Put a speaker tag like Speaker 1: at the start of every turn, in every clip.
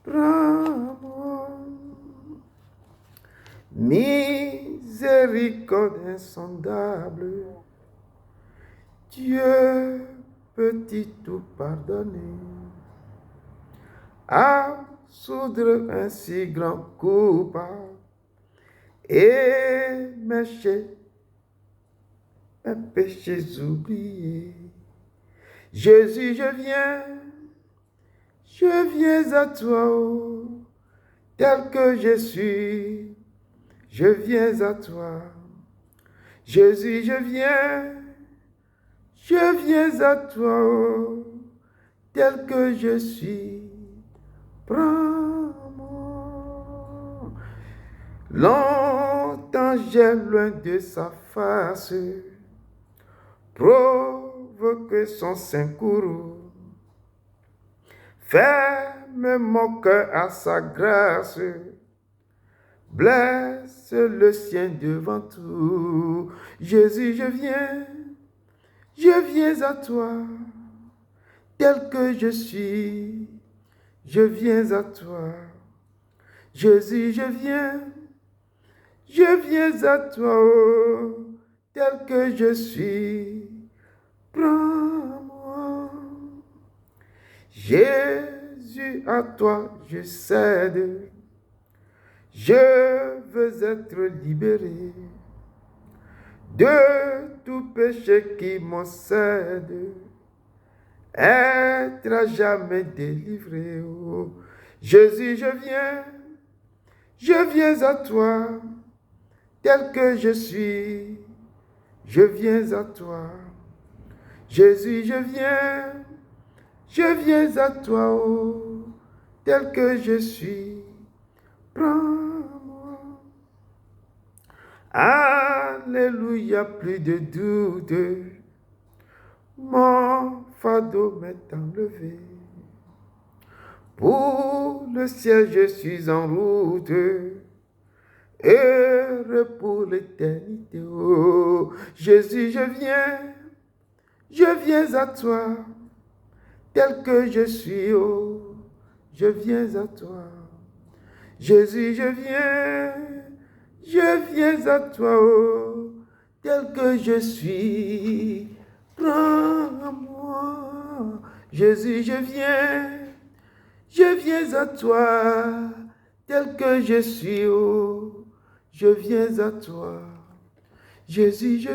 Speaker 1: Prends-moi, miséricorde insondable, Dieu peut-il tout pardonner, absoudre un si grand coupable et mes péchés oubliés. Jésus, je viens à toi, oh, tel que je suis, je viens à toi. Jésus, je viens à toi, oh, tel que je suis. Prends-moi. Longtemps j'ai loin de sa face, provoque son sein courroux. Ferme mon cœur à sa grâce, blesse le sien devant tout. Jésus, je viens à toi, tel que je suis, je viens à toi. Jésus, je viens à toi, oh, tel que je suis, prends-moi. Jésus, à toi je cède, je veux être libéré de tout péché qui m'obsède, être à jamais délivré. Oh, Jésus, je viens à toi, tel que je suis, je viens à toi. Jésus, je viens à toi, oh, tel que je suis, prends-moi. Alléluia, plus de doute, mon fardeau m'est enlevé. Pour le ciel, je suis en route, heureux pour l'éternité. Oh, Jésus, je viens à toi, tel que je suis, oh, je viens à toi. Jésus, je viens à toi, oh, tel que je suis, prends-moi. Jésus, je viens à toi, tel que je suis, oh, je viens à toi. Jésus, je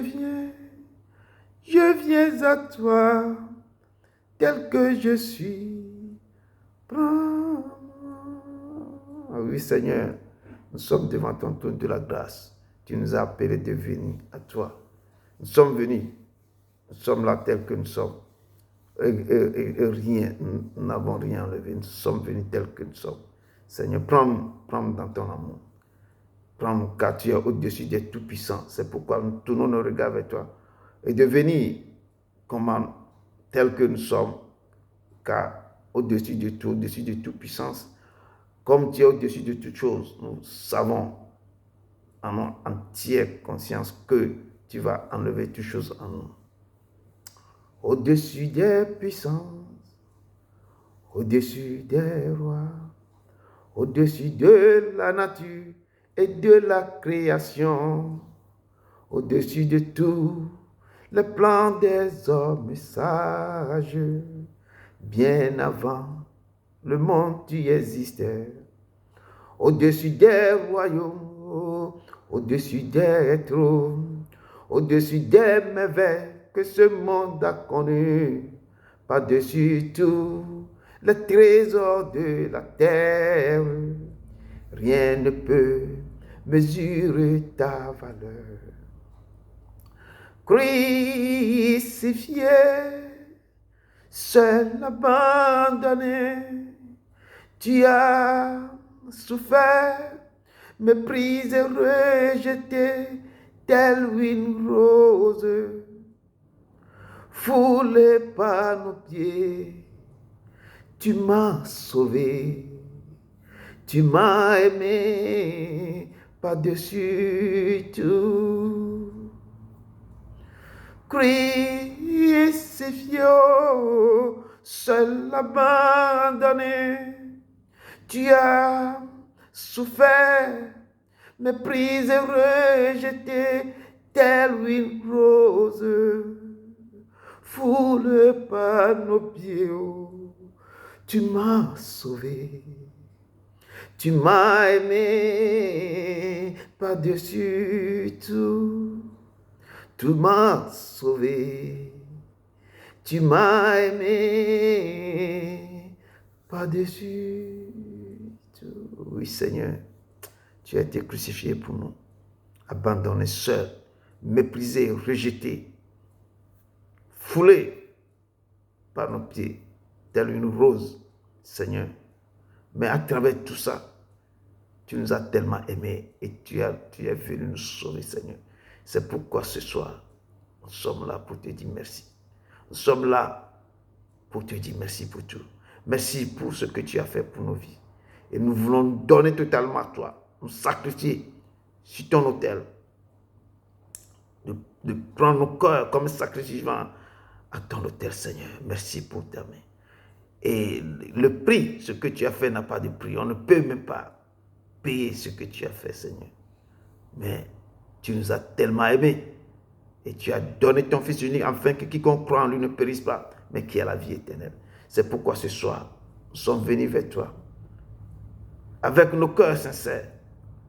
Speaker 1: viens à toi, tel que je suis, prends-moi. Ah oui, Seigneur, nous sommes devant ton trône de la grâce. Tu nous as appelés de venir à toi. Nous sommes venus. Nous sommes là tels que nous sommes. Et rien, nous n'avons rien enlevé. Nous sommes venus tels que nous sommes. Seigneur, prends-moi dans ton amour. Prends-moi, car tu es au-dessus des tout-puissants. C'est pourquoi nous tournons nos regards vers toi. Et de venir tels que nous sommes, car au-dessus de tout, au-dessus de toute puissance, comme tu es au-dessus de toutes choses, nous savons en entière conscience que tu vas enlever toutes choses en nous. Au-dessus des puissances, au-dessus des rois, au-dessus de la nature et de la création, au-dessus de tout, le plan des hommes sages, bien avant le monde tu existais, au-dessus des royaumes, au-dessus des trônes, au-dessus des merveilles que ce monde a connues, par-dessus tout le trésor de la terre, rien ne peut mesurer ta valeur. Crucifié, seul abandonné, tu as souffert, méprisé, rejeté, telle une rose, foulée par nos pieds. Tu m'as sauvé, tu m'as aimé par-dessus tout. Crucifié, seul abandonné. Tu as souffert, méprisé, rejeté, telle une rose, foulée par nos pieds. Tu m'as sauvé, tu m'as aimé par-dessus tout, tu m'as sauvé, tu m'as aimé par-dessus tout. Oui, Seigneur, tu as été crucifié pour nous, abandonné seul, méprisé, rejeté, foulé par nos pieds, telle une rose, Seigneur. Mais à travers tout ça, tu nous as tellement aimés et tu es venu nous sauver, Seigneur. C'est pourquoi ce soir, nous sommes là pour te dire merci. Nous sommes là pour te dire merci pour tout. Merci pour ce que tu as fait pour nos vies. Et nous voulons nous donner totalement à toi, nous sacrifier sur ton autel, de prendre nos cœurs comme sacrifice vivant à ton autel, Seigneur. Merci pour ta main. Et le prix, ce que tu as fait n'a pas de prix. On ne peut même pas payer ce que tu as fait, Seigneur. Mais tu nous as tellement aimés. Et tu as donné ton Fils unique afin que quiconque croit en lui ne périsse pas, mais qui a la vie éternelle. C'est pourquoi ce soir, nous sommes venus vers toi, avec nos cœurs sincères,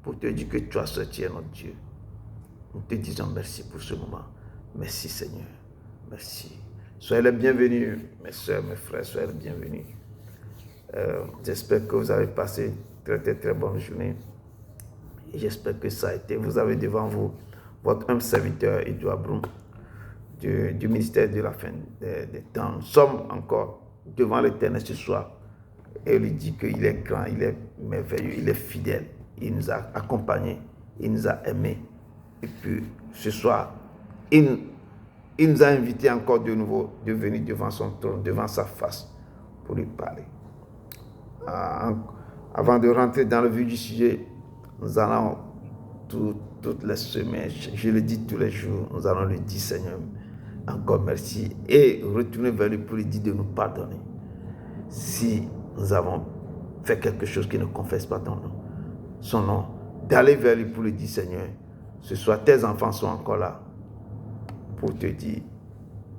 Speaker 1: pour te dire que toi seul tu es notre Dieu. Nous te disons merci pour ce moment. Merci, Seigneur. Merci. Soyez les bienvenus, mes soeurs, mes frères, soyez les bienvenus. J'espère que vous avez passé une très bonne journée. Et j'espère que ça a été. Vous avez devant vous votre humble serviteur, Edouard Broum, du ministère de la fin des temps. Nous sommes encore devant l'Éternel ce soir. Et il lui dit qu'il est grand, il est merveilleux, il est fidèle. Il nous a accompagnés, il nous a aimés. Et puis ce soir, il nous a invités encore de nouveau de venir devant son trône, devant sa face, pour lui parler. Avant de rentrer dans le vif du sujet, nous allons toutes les semaines, je le dis tous les jours, nous allons lui dire, Seigneur, encore merci, et retourner vers lui pour lui dire de nous pardonner. Si nous avons fait quelque chose qui ne confesse pas son nom, d'aller vers lui pour lui dire, Seigneur, ce soir tes enfants sont encore là pour te dire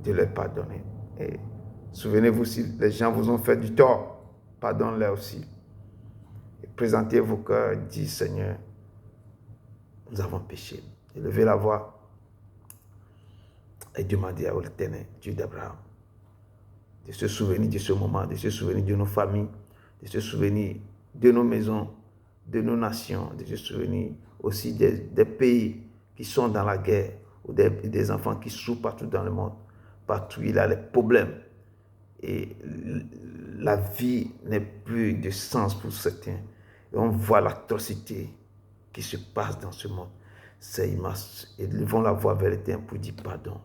Speaker 1: de leur pardonner. Et souvenez-vous, si les gens vous ont fait du tort, pardonne-les aussi. Et présentez vos cœurs, dites, Seigneur, nous avons péché. Élevez la voix et demandez à l'Éternel, Dieu d'Abraham, de se souvenir de ce moment, de se souvenir de nos familles, de se souvenir de nos maisons, de nos nations, de se souvenir aussi des pays qui sont dans la guerre, ou des enfants qui souffrent partout dans le monde. Partout il y a les problèmes. Et la vie n'est plus de sens pour certains. Et on voit l'atrocité qui se passe dans ce monde. C'est immense. Et ils vont la voir vers l'Éternel pour dire pardon.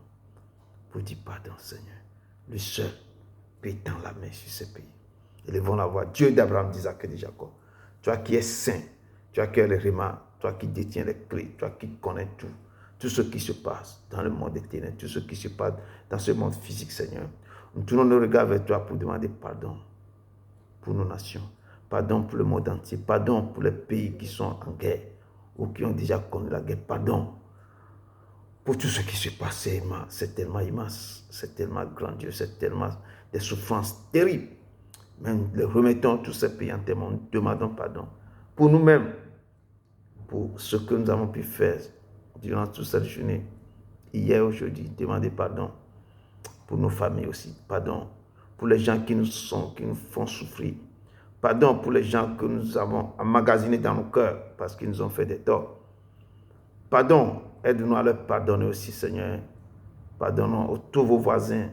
Speaker 1: Pour dire pardon, Seigneur. Lui seul peut étendre la main sur ces pays. Et ils vont la voir. Dieu d'Abraham, d'Isaac et de Jacob. Toi qui es saint, toi qui es le réma, toi qui détiens les clés, toi qui connais tout ce qui se passe dans le monde éternel, tout ce qui se passe dans ce monde physique, Seigneur. Nous tournons nos regards vers toi pour demander pardon pour nos nations, pardon pour le monde entier, pardon pour les pays qui sont en guerre ou qui ont déjà connu la guerre, pardon pour tout ce qui se passe. C'est tellement immense, c'est tellement grandiose, c'est tellement des souffrances terribles. Mais nous remettons tous ces pays en témoin, nous demandons pardon pour nous-mêmes, pour ce que nous avons pu faire durant toute cette journée, hier, aujourd'hui. Demandez pardon pour nos familles aussi, pardon pour les gens qui nous font souffrir, pardon pour les gens que nous avons emmagasinés dans nos cœurs parce qu'ils nous ont fait des torts. Pardon, aide-nous à leur pardonner aussi, Seigneur. Pardonnons tous vos voisins.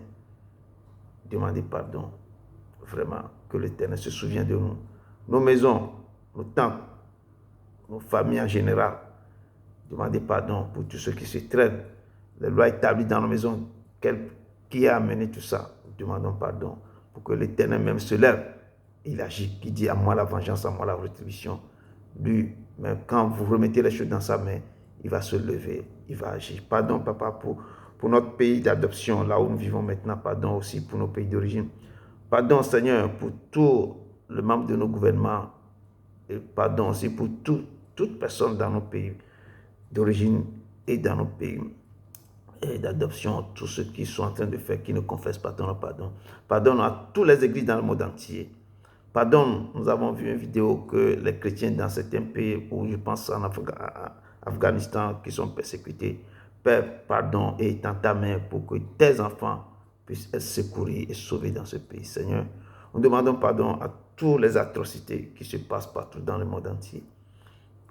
Speaker 1: Demandez pardon. Vraiment, que l'Éternel se souvienne de nous. Nos maisons, nos temples, nos familles en général. Demandez pardon pour tout ce qui se traîne. Les lois établies dans nos maisons, qui a amené tout ça. Demandons pardon pour que l'Éternel même se lève. Il agit, qui dit à moi la vengeance, à moi la rétribution. Lui, même quand vous remettez les choses dans sa main, il va se lever, il va agir. Pardon, papa, pour notre pays d'adoption, là où nous vivons maintenant. Pardon aussi pour nos pays d'origine. Pardon, Seigneur, pour tous les membres de nos gouvernements. Et pardon aussi pour toute personne dans nos pays d'origine et dans nos pays d'adoption, tous ceux qui sont en train de faire, qui ne confessent pas ton pardon. Pardonne à toutes les églises dans le monde entier. Pardonne, nous avons vu une vidéo que les chrétiens dans certains pays, où je pense en Afghanistan, qui sont persécutés, Père, pardon, et étends ta main pour que tes enfants puissent être secourus et sauvés dans ce pays. Seigneur, nous demandons pardon à toutes les atrocités qui se passent partout dans le monde entier.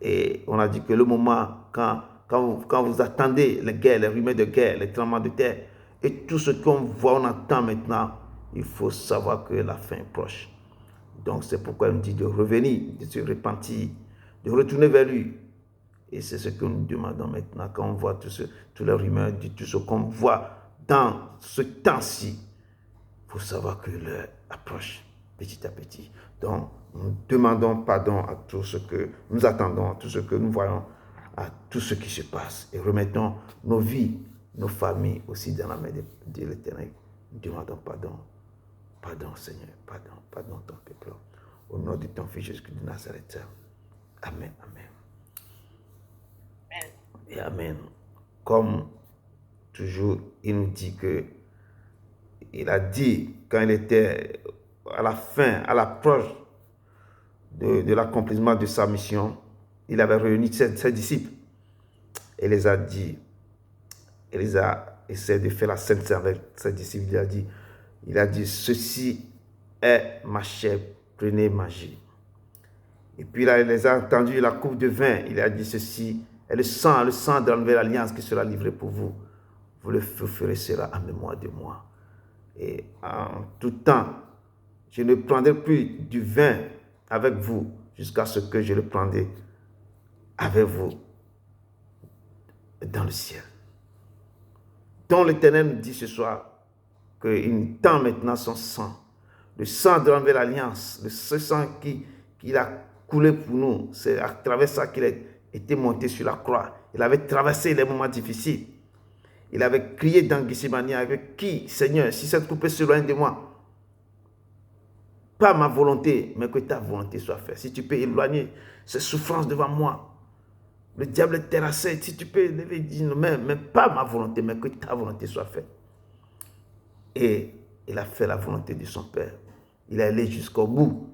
Speaker 1: Et on a dit que le moment quand vous attendez les guerres, les rumeurs de guerre, les tremblements de terre, et tout ce qu'on voit, on entend maintenant, il faut savoir que la fin est proche. Donc c'est pourquoi il me dit de revenir, de se repentir, de retourner vers lui. Et c'est ce que nous demandons maintenant quand on voit toutes les rumeurs, tout ce qu'on voit dans ce temps-ci. Il faut savoir que l'heure approche petit à petit. Donc, nous demandons pardon à tout ce que nous attendons, à tout ce que nous voyons, à tout ce qui se passe. Et remettons nos vies, nos familles aussi dans la main de l'Éternel. Nous demandons pardon. Pardon, Seigneur. Pardon ton peuple. Au nom de ton Fils Jésus-Christ de Nazareth. Amen, amen. Et amen. Comme toujours, il nous dit que il a dit, quand il était à la fin, à l'approche de l'accomplissement de sa mission, il avait réuni ses disciples et les a dit, il les a essayé de faire la sainte avec ses disciples. Il a dit, ceci est ma chair, prenez, mangez. Et puis là, il les a entendus, la coupe de vin, il a dit, ceci est le sang de la nouvelle alliance qui sera livré pour vous. Vous le ferez cela en mémoire de moi. Et en tout temps, je ne prendrai plus du vin avec vous jusqu'à ce que je le prendrai avec vous dans le ciel. Donc l'Éternel nous dit ce soir qu'il tend maintenant son sang, le sang de la nouvelle alliance, ce sang qu'il a coulé pour nous. C'est à travers ça qu'il a été monté sur la croix. Il avait traversé les moments difficiles. Il avait crié dans Gethsémani, avec qui, Seigneur, si cette coupe s'éloigne de moi, pas ma volonté, mais que ta volonté soit faite. Si tu peux éloigner ces souffrances devant moi, le diable est terrassé. Si tu peux lever, dire, mais pas ma volonté, mais que ta volonté soit faite. Et il a fait la volonté de son Père. Il est allé jusqu'au bout.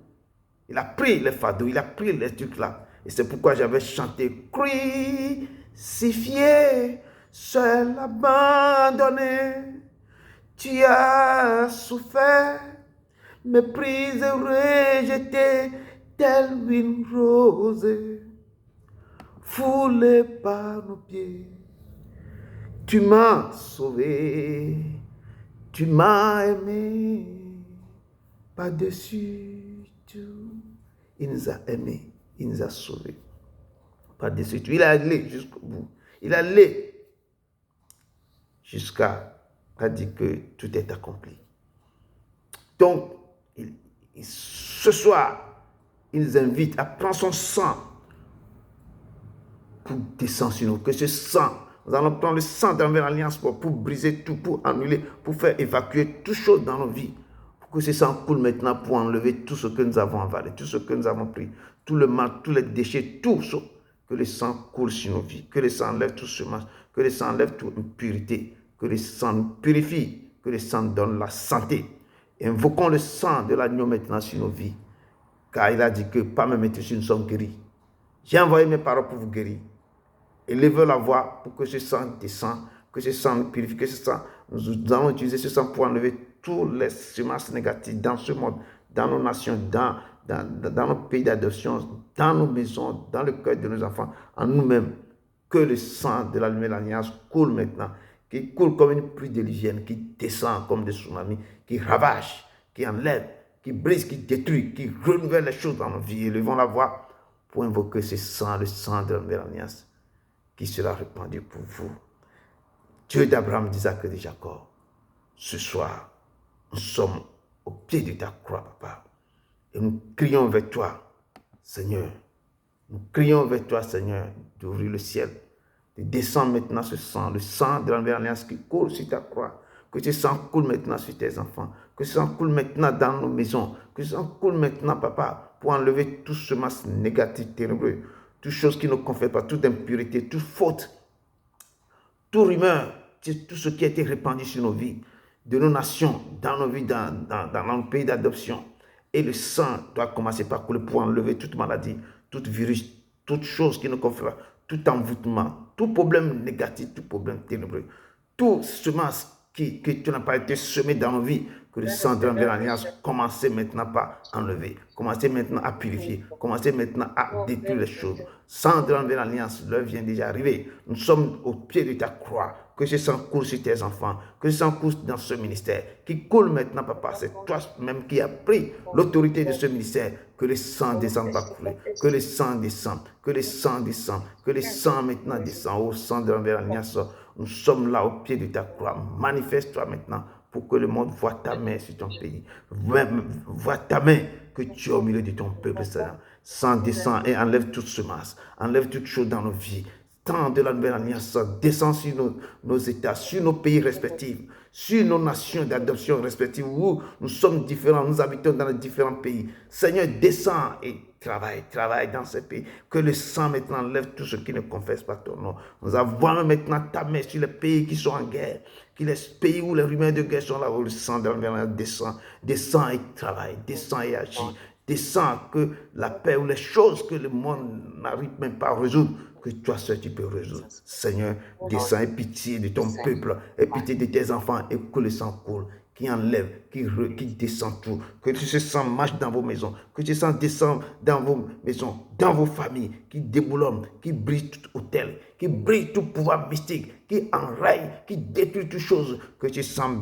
Speaker 1: Il a pris les fardeaux, il a pris les trucs là. Et c'est pourquoi j'avais chanté crucifié, seul abandonné. Tu as souffert, méprisé, rejeté, telle une rose, foulée par nos pieds. Tu m'as sauvé, tu m'as aimé, par-dessus tout. Il nous a aimés, il nous a sauvés. Par-dessus tout. Il est allé jusqu'au bout. Il est allé jusqu'à dire que tout est accompli. Donc, ce soir, il nous invite à prendre son sang pour descendre sur nous. Que ce sang, nous allons prendre le sang de l'Alliance pour briser tout, pour annuler, pour faire évacuer toutes choses dans nos vies. Pour que ce sang coule maintenant pour enlever tout ce que nous avons avalé, tout ce que nous avons pris, tout le mal, tous les déchets, tout ça. Que le sang coule sur nos vies, que le sang enlève tout ce mal, que le sang enlève toute impurité, que le sang nous purifie, que le sang donne la santé. Invoquons le sang de l'agneau maintenant sur nos vies, car il a dit que par mes maîtrises nous sommes guéris. J'ai envoyé mes paroles pour vous guérir. Élevez la voix pour que ce sang descende, que ce sang nous purifie, que ce sang, nous allons utiliser ce sang pour enlever toutes les semences négatives dans ce monde, dans nos nations, dans nos pays d'adoption, dans nos maisons, dans le cœur de nos enfants, en nous-mêmes. Que le sang de la nouvelle alliance coule maintenant, qui coule comme une pluie diluvienne, qui descend comme des tsunamis, qui ravage, qui enlève, qui brise, qui détruit, qui renouvelle les choses dans nos vies. Élevons la voix pour invoquer ce sang, le sang de la nouvelle alliance, qui sera répandu pour vous. Dieu d'Abraham, d'Isaac et de Jacob, ce soir, nous sommes au pied de ta croix, papa. Et nous crions vers toi, Seigneur. Nous crions vers toi, Seigneur, d'ouvrir le ciel, de descendre maintenant ce sang, le sang de la nouvelle alliance qui coule sur ta croix. Que ce sang coule maintenant sur tes enfants. Que ce sang coule maintenant dans nos maisons. Que ce sang coule maintenant, papa, pour enlever tout ce masse négatif, ténébreux, toute chose qui ne confère pas, toute impureté, toute faute, toute rumeur, tout ce qui a été répandu sur nos vies, de nos nations, dans nos vies, dans nos pays d'adoption. Et le sang doit commencer par couler pour enlever toute maladie, tout virus, toute chose qui ne confère pas, tout envoûtement, tout problème négatif, tout problème ténébreux, tout semence qui n'a pas été semé dans nos vies, que le sang de l'alliance commence maintenant par enlever, commencez maintenant à purifier, commencez maintenant à détruire les choses. Sang de l'alliance, l'heure vient déjà arriver. Nous sommes au pied de ta croix. Que ce sang coule sur tes enfants, que ce sang coule dans ce ministère, qui coule maintenant, papa. C'est toi-même qui as pris l'autorité de ce ministère. Que le sang descende par couler, que le sang descende, que le sang descende, que le sang maintenant descend au sang de l'alliance. Nous sommes là au pied de ta croix. Manifeste-toi maintenant pour que le monde voit ta main sur ton pays. Voit ta main que tu es au milieu de ton peuple. Sang descend et enlève toute semence, enlève toute chose dans nos vies. Tant de la nouvelle alliance descend sur nos États, sur nos pays respectifs, sur nos nations d'adoption respectives où nous sommes différents, nous habitons dans les différents pays. Seigneur, descend et travaille dans ces pays. Que le sang maintenant enlève tout ce qui ne confesse pas ton nom. Nous avons maintenant ta main sur les pays qui sont en guerre, les pays où les rumeurs de guerre sont là, où le sang de la nouvelle alliance descend et travaille, descend et agit. Descend que la paix ou les choses que le monde n'arrive même pas à résoudre, que toi seul tu peux résoudre. Seigneur, descends et pitié de ton peuple, et pitié de tes enfants, et que le sang coule, qui enlève, qui descend tout. Que ce sang marche dans vos maisons, que ce sang descend dans vos maisons, dans vos familles, qui déboulonne, qui brise tout hôtel, qui brise tout pouvoir mystique, qui enraye, qui détruit toutes choses. Que ce sang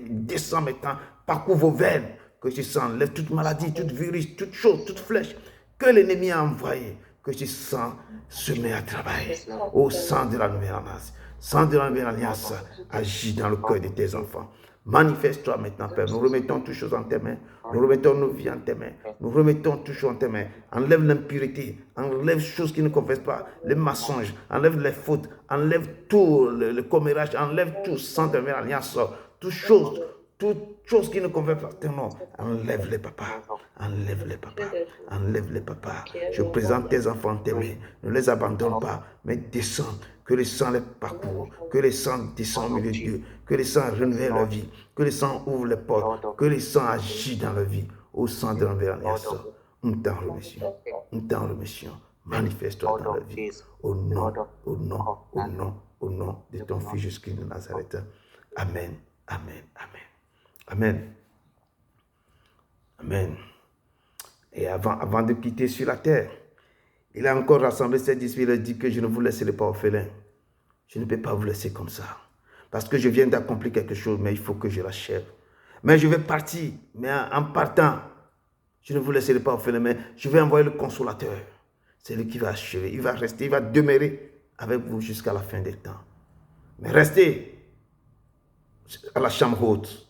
Speaker 1: descend maintenant, parcourt vos veines. Que ce sang enlève toute maladie, toute virus, toute chose, toute flèche que l'ennemi a envoyé. Que ce sang se met à travailler. Au sang de la nouvelle alliance. Sang de la nouvelle alliance agit dans le cœur de tes enfants. Manifeste-toi maintenant, Père. Nous remettons toutes choses en tes mains. Nous remettons nos vies en tes mains. Nous remettons toutes choses en tes mains. Enlève l'impureté. Enlève les choses qui ne confessent pas. Les mensonges. Enlève les fautes. Enlève tout le commérage. Enlève tout sang de la nouvelle alliance. Toutes choses qui ne conviennent pas ton nom, enlève-les, papa. Enlève-les, papa. Enlève-les, papa. Je présente tes enfants en tes mains. Ne les abandonne pas, mais descends. Que le sang les parcourt. Que le sang descend au milieu d'eux. Que le sang renouvelle leur vie. Que le sang ouvre les portes. Que le sang agit dans leur vie. Au sang de l'alliance. Nous t'en remercions. Nous t'en remercions. Manifeste-toi dans leur vie. Au nom de ton Fils Jésus-Christ de Nazareth. Amen. Amen. Amen. Amen. Amen. Et avant de quitter sur la terre, il a encore rassemblé ses disciples. Il a dit que je ne vous laisserai pas orphelin. Je ne peux pas vous laisser comme ça. Parce que je viens d'accomplir quelque chose, mais il faut que je l'achève. Mais je vais partir. Mais en partant, je ne vous laisserai pas orphelin, mais je vais envoyer le consolateur. C'est lui qui va achever. Il va rester, il va demeurer avec vous jusqu'à la fin des temps. Mais restez à la chambre haute.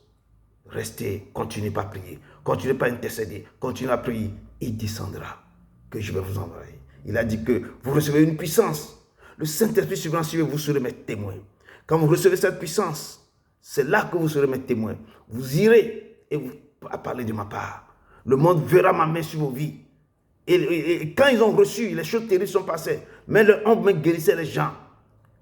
Speaker 1: Restez, continuez pas à prier, continuez pas à intercéder, continuez à prier. Il descendra, que je vais vous envoyer. Il a dit que vous recevez une puissance. Le Saint-Esprit suivant sur vous serez mes témoins. Quand vous recevez cette puissance, c'est là que vous serez mes témoins. Vous irez et vous parler de ma part. Le monde verra ma main sur vos vies. Et quand ils ont reçu, les choses terribles sont passées. Mais on guérissait les gens.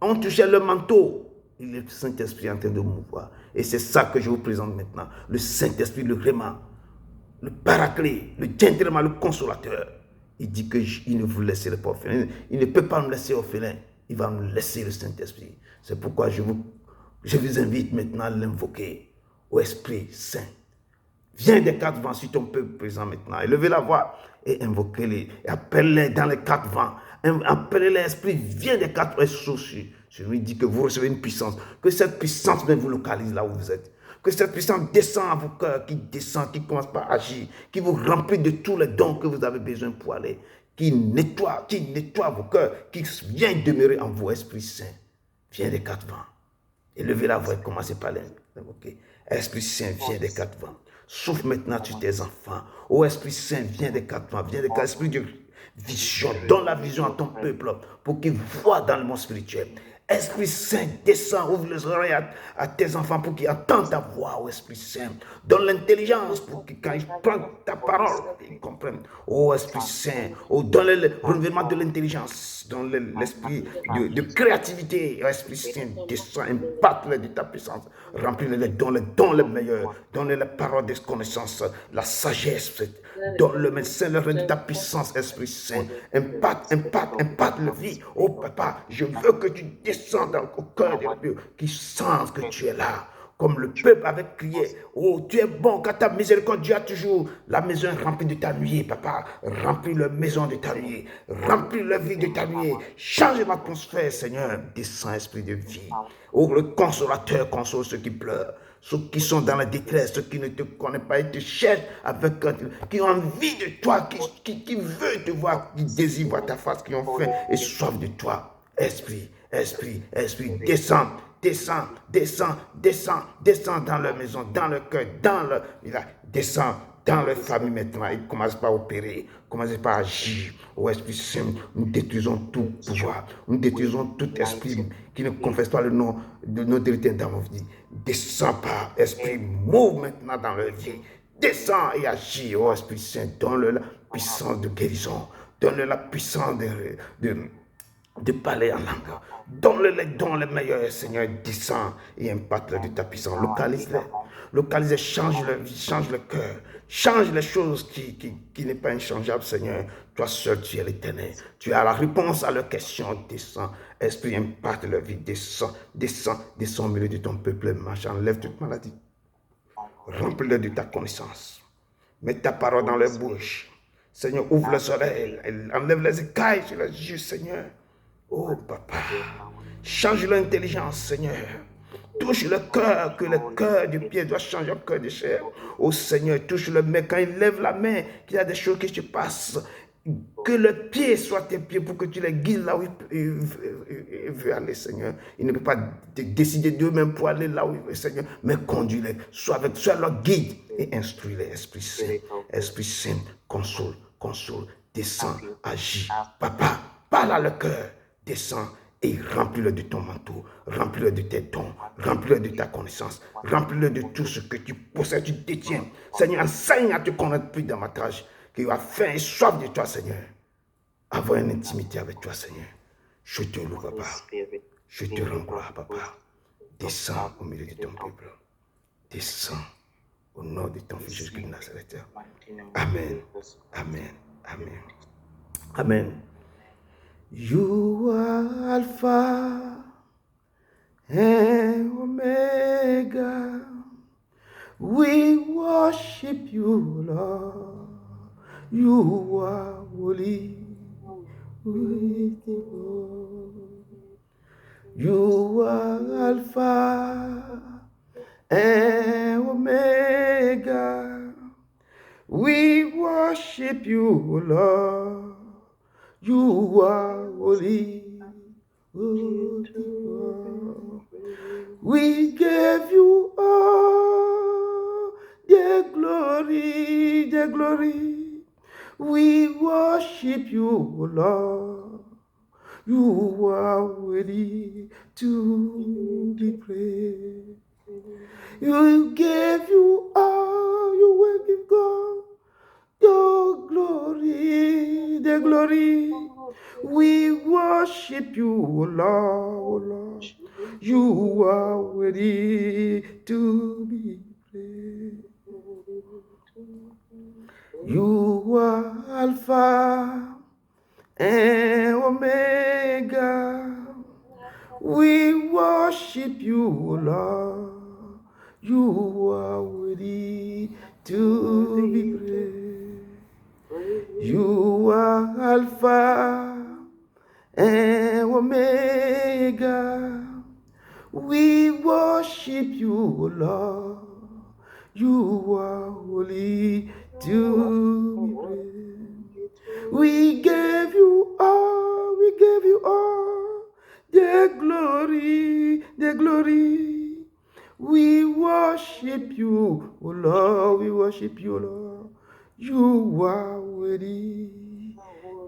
Speaker 1: On touchait leur manteau. Et le Saint-Esprit est en train de mouvoir. Et c'est ça que je vous présente maintenant. Le Saint-Esprit, le Réma, le Paraclet, le Gentleman, le Consolateur. Il dit qu'il ne vous laisserait pas orphelin. Il ne peut pas me laisser orphelin. Il va me laisser le Saint-Esprit. C'est pourquoi je vous invite maintenant à l'invoquer au Esprit Saint. Viens des quatre vents sur ton peuple présent maintenant. Élevez la voix et invoquez-les. Appelez-les dans les quatre vents. Appelez l'Esprit. Viens des quatre vents sur lui. Dit que vous recevez une puissance. Que cette puissance vous localise là où vous êtes. Que cette puissance descend à vos cœurs, qui descend, qui commence par agir, qui vous remplit de tous les dons que vous avez besoin pour aller, qui nettoie vos cœurs, qui vient demeurer en vous, Esprit Saint. Viens des quatre vents. Élevez la voix et commencez par l'invoquer. Esprit Saint, viens des quatre vents. Souffle maintenant sur tes enfants. Ô Esprit Saint, viens des quatre vents, viens des quatre esprits de vision. Donne la vision à ton peuple pour qu'il voit dans le monde spirituel. Esprit Saint, descends, ouvre les oreilles à tes enfants pour qu'ils entendent ta voix, oh Esprit Saint. Donne l'intelligence pour que quand ils prennent ta parole, ils comprennent. Oh Esprit Saint, oh, donne le renouvellement de l'intelligence, donne l'esprit de créativité. Oh Esprit Saint, descends, impacte-les de ta puissance. Remplis-les, donne les meilleurs, donne les paroles de connaissance, la sagesse. Donne le médecin, le de ta puissance, Esprit Saint. Impacte le vie. Oh papa, je veux que tu descendes au cœur des lieux, qu'ils sentent que tu es là. Comme le peuple avait crié, oh tu es bon, car ta miséricorde, Dieu a toujours la maison remplie de ta nuit, papa. Remplis la maison de ta nuit, remplis la vie de ta nuit. Change l'atmosphère, Seigneur. Descends, esprit de vie. Oh, le consolateur console ceux qui pleurent. Ceux qui sont dans la détresse, ceux qui ne te connaissent pas, ils te cherchent avec, qui ont envie de toi, qui veulent te voir, qui désirent voir ta face, qui ont faim et soif de toi. Esprit, descends dans leur maison, dans leur cœur, descends dans leur famille maintenant. Ils ne commencent pas à opérer, commencez pas à agir. Ô Esprit Saint, nous détruisons tout pouvoir, nous détruisons tout esprit qui ne confesse pas le nom de notre vérité dans nos vies. Descends par Esprit, move maintenant dans leur vie. Descends et agis, ô Esprit Saint, donne-le la puissance de guérison, donne-le la puissance de parler en langue. Donne-le les meilleurs, Seigneur, descends et impacte de ta puissance. Localise-les, change leur vie, change le cœur, change les choses qui n'est pas inchangeable, Seigneur. Toi seul, tu es l'éternel. Tu as la réponse à leurs questions. Descends, Esprit, impacte leur vie. Descends au milieu de ton peuple. Enlève toute maladie. Remplis-le de ta connaissance. Mets ta parole dans leur bouche. Seigneur, ouvre les oreilles. Enlève les écailles sur les yeux, Seigneur. Oh, papa, change l'intelligence, Seigneur. Touche le cœur, que le cœur du pied doit changer en cœur de chair. Oh, Seigneur, touche le main. Quand il lève la main, qu'il y a des choses qui se passent. Que le pied soit tes pieds pour que tu les guides là où il veut aller, Seigneur. Il ne peut pas décider d'eux-mêmes pour aller là où il veut, Seigneur. Mais conduis-les. Sois leur guide et instruis-les, Esprit Saint. Esprit Saint, console. Descends, agis. Papa, parle à leur cœur. Descends et remplis-le de ton manteau, remplis-le de tes dons, remplis-le de ta connaissance, remplis-le de tout ce que tu possèdes, tu détiens. Seigneur, enseigne à te connaître plus davantage, qu'il a faim et soif de toi, Seigneur. Avoir une intimité avec toi, Seigneur. Je te loue, papa. Je te rends gloire, papa. Descends au milieu de ton peuple. Descends au nom de ton Fils Jésus-Christ de Nazareth. Amen. Amen. Amen. Amen. You are Alpha and Omega. We worship you, Lord. You are holy. You are Alpha and Omega. We worship you, Lord. You are holy. We give you all the glory. We worship you, Lord. You are worthy to be praised. You give you all, you will give God your glory, the glory. We worship you, Lord. You are worthy to be praised. You are Alpha and Omega. We worship you, Lord. You are worthy to be praised. You are Alpha and Omega. We worship you, Lord. You are holy to be praised. We give you all, the glory. We worship you, oh Lord, we worship you, Lord. You are worthy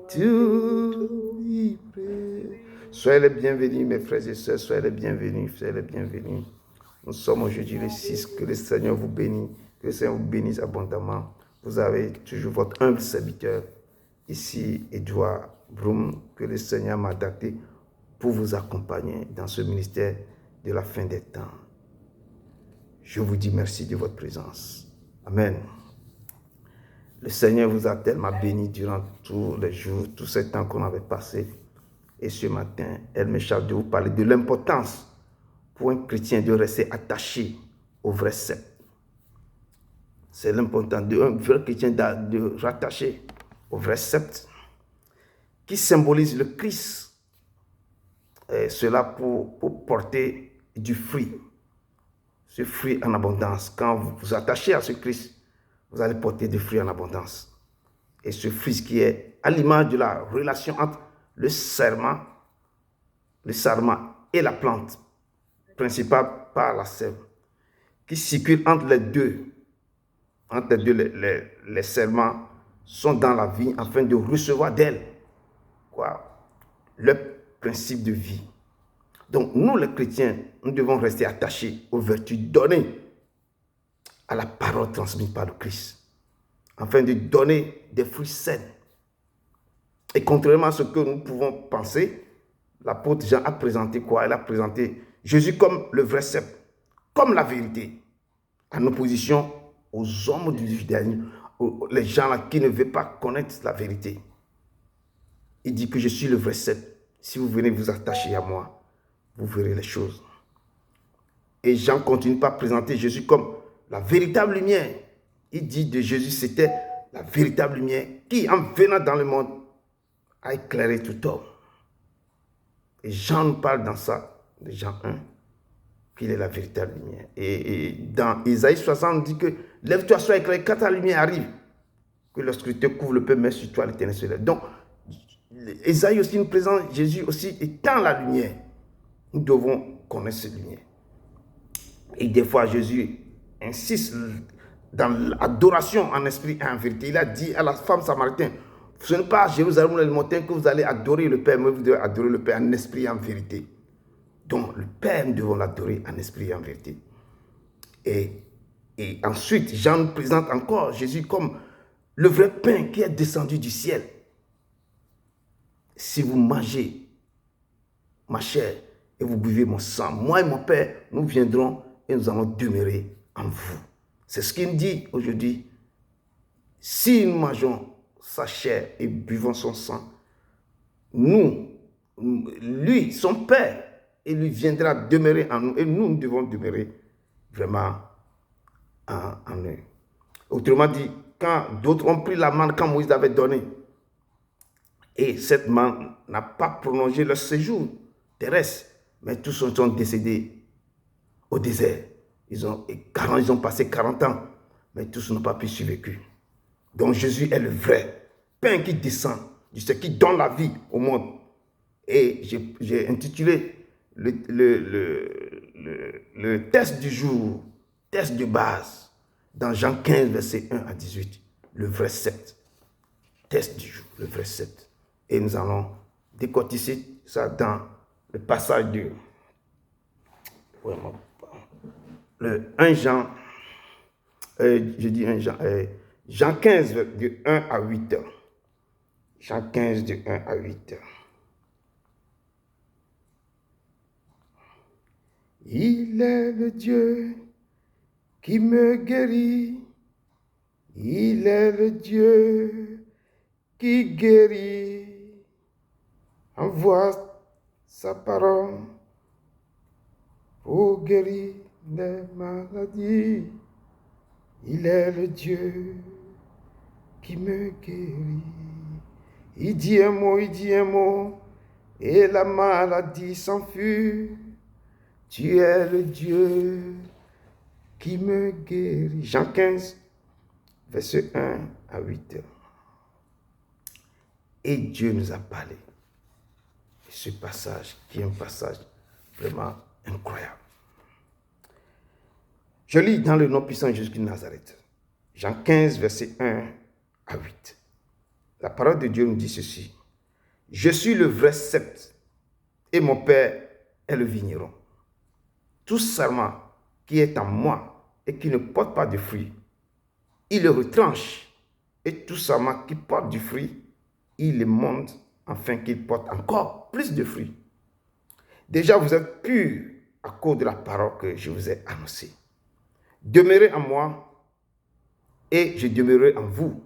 Speaker 1: to be praised. Soyez les bienvenus, mes frères et sœurs, soyez les bienvenus, soyez les bienvenus. Nous sommes aujourd'hui le 6, que le Seigneur vous bénisse, que le Seigneur vous bénisse abondamment. Vous avez toujours votre humble serviteur, ici, Edouard Broum, que le Seigneur m'a adapté pour vous accompagner dans ce ministère de la fin des temps. Je vous dis merci de votre présence. Amen. Le Seigneur vous a tellement béni durant tous les jours, tous ces temps qu'on avait passé. Et ce matin, elle me charge de vous parler de l'importance pour un chrétien de rester attaché au vrai sceptre. C'est l'important d'un vrai chrétien de rattacher au vrai sceptre qui symbolise le Christ. Et cela pour porter du fruit. Ce fruit en abondance. Quand vous vous attachez à ce Christ, vous allez porter des fruits en abondance. Et ce fruit qui est à l'image de la relation entre le sarment et la plante principale par la sève, qui circule entre les deux. Entre les deux, les sarments sont dans la vie afin de recevoir d'elle le principe de vie. Donc nous les chrétiens, nous devons rester attachés aux vertus données à la parole transmise par le Christ, afin de donner des fruits sains. Et contrairement à ce que nous pouvons penser, l'apôtre Jean a présenté quoi? Il a présenté Jésus comme le vrai sceptre, comme la vérité, en opposition aux hommes du judaïsme, les gens là qui ne veulent pas connaître la vérité. Il dit que je suis le vrai sceptre. Si vous venez vous attacher à moi, vous verrez les choses. Et Jean continue par présenter Jésus comme la véritable lumière. Il dit de Jésus, c'était la véritable lumière qui, en venant dans le monde, a éclairé tout homme. Et Jean nous parle dans ça, de Jean 1, qu'il est la véritable lumière. Et dans Isaïe 60, on dit que lève-toi, sois éclairé, quand ta lumière arrive, que lorsque te couvre le peu, mets sur toi l'éternel se lève. Donc, Isaïe aussi nous présente Jésus aussi étant la lumière. Nous devons connaître cette lumière. Et des fois, Jésus insiste dans l'adoration en esprit et en vérité. Il a dit à la femme samaritaine, ce n'est pas à Jérusalem ou les montagnes que vous allez adorer le Père, mais vous devez adorer le Père en esprit et en vérité. Donc, le Père, nous devons l'adorer en esprit et en vérité. Et ensuite, Jean nous présente encore Jésus comme le vrai pain qui est descendu du ciel. Si vous mangez ma chair et vous buvez mon sang, moi et mon Père, nous viendrons et nous allons demeurer en vous. C'est ce qu'il dit aujourd'hui. Si nous mangeons sa chair et buvons son sang, lui, son Père, il lui viendra demeurer en nous et nous devons demeurer vraiment en eux. Autrement dit, quand d'autres ont pris la manne quand Moïse l'avait donnée, et cette manne n'a pas prolongé leur séjour terrestre, mais tous sont décédés au désert. Ils ont passé 40 ans, mais tous n'ont pas pu survivre. Donc Jésus est le vrai pain qui descend du ciel, qui donne la vie au monde. Et j'ai intitulé le test du jour, test de base, dans Jean 15, verset 1 à 18, le vrai sceptre. Test du jour, le vrai sceptre. Et nous allons décortiquer ça dans le passage de le 1 Jean, Jean 15, de 1 à 8. Jean 15, de 1 à 8. Il est le Dieu qui me guérit. Il est le Dieu qui guérit. Envoie sa parole pour guérir les maladies. Il est le Dieu qui me guérit. Il dit un mot, et la maladie s'enfuit. Tu es le Dieu qui me guérit. Jean 15, verset 1 à 8. Et Dieu nous a parlé. Ce passage, qui est un passage vraiment incroyable. Je lis dans le nom puissant de Jésus de Nazareth. Jean 15, verset 1 à 8. La parole de Dieu nous dit ceci. Je suis le vrai sceptre et mon Père est le vigneron. Tout sarment qui est en moi et qui ne porte pas de fruits, il le retranche. Et tout sarment qui porte du fruit, il le monte afin qu'il porte encore plus de fruits. Déjà, vous êtes purs à cause de la parole que je vous ai annoncée. Demeurez en moi et je demeurerai en vous.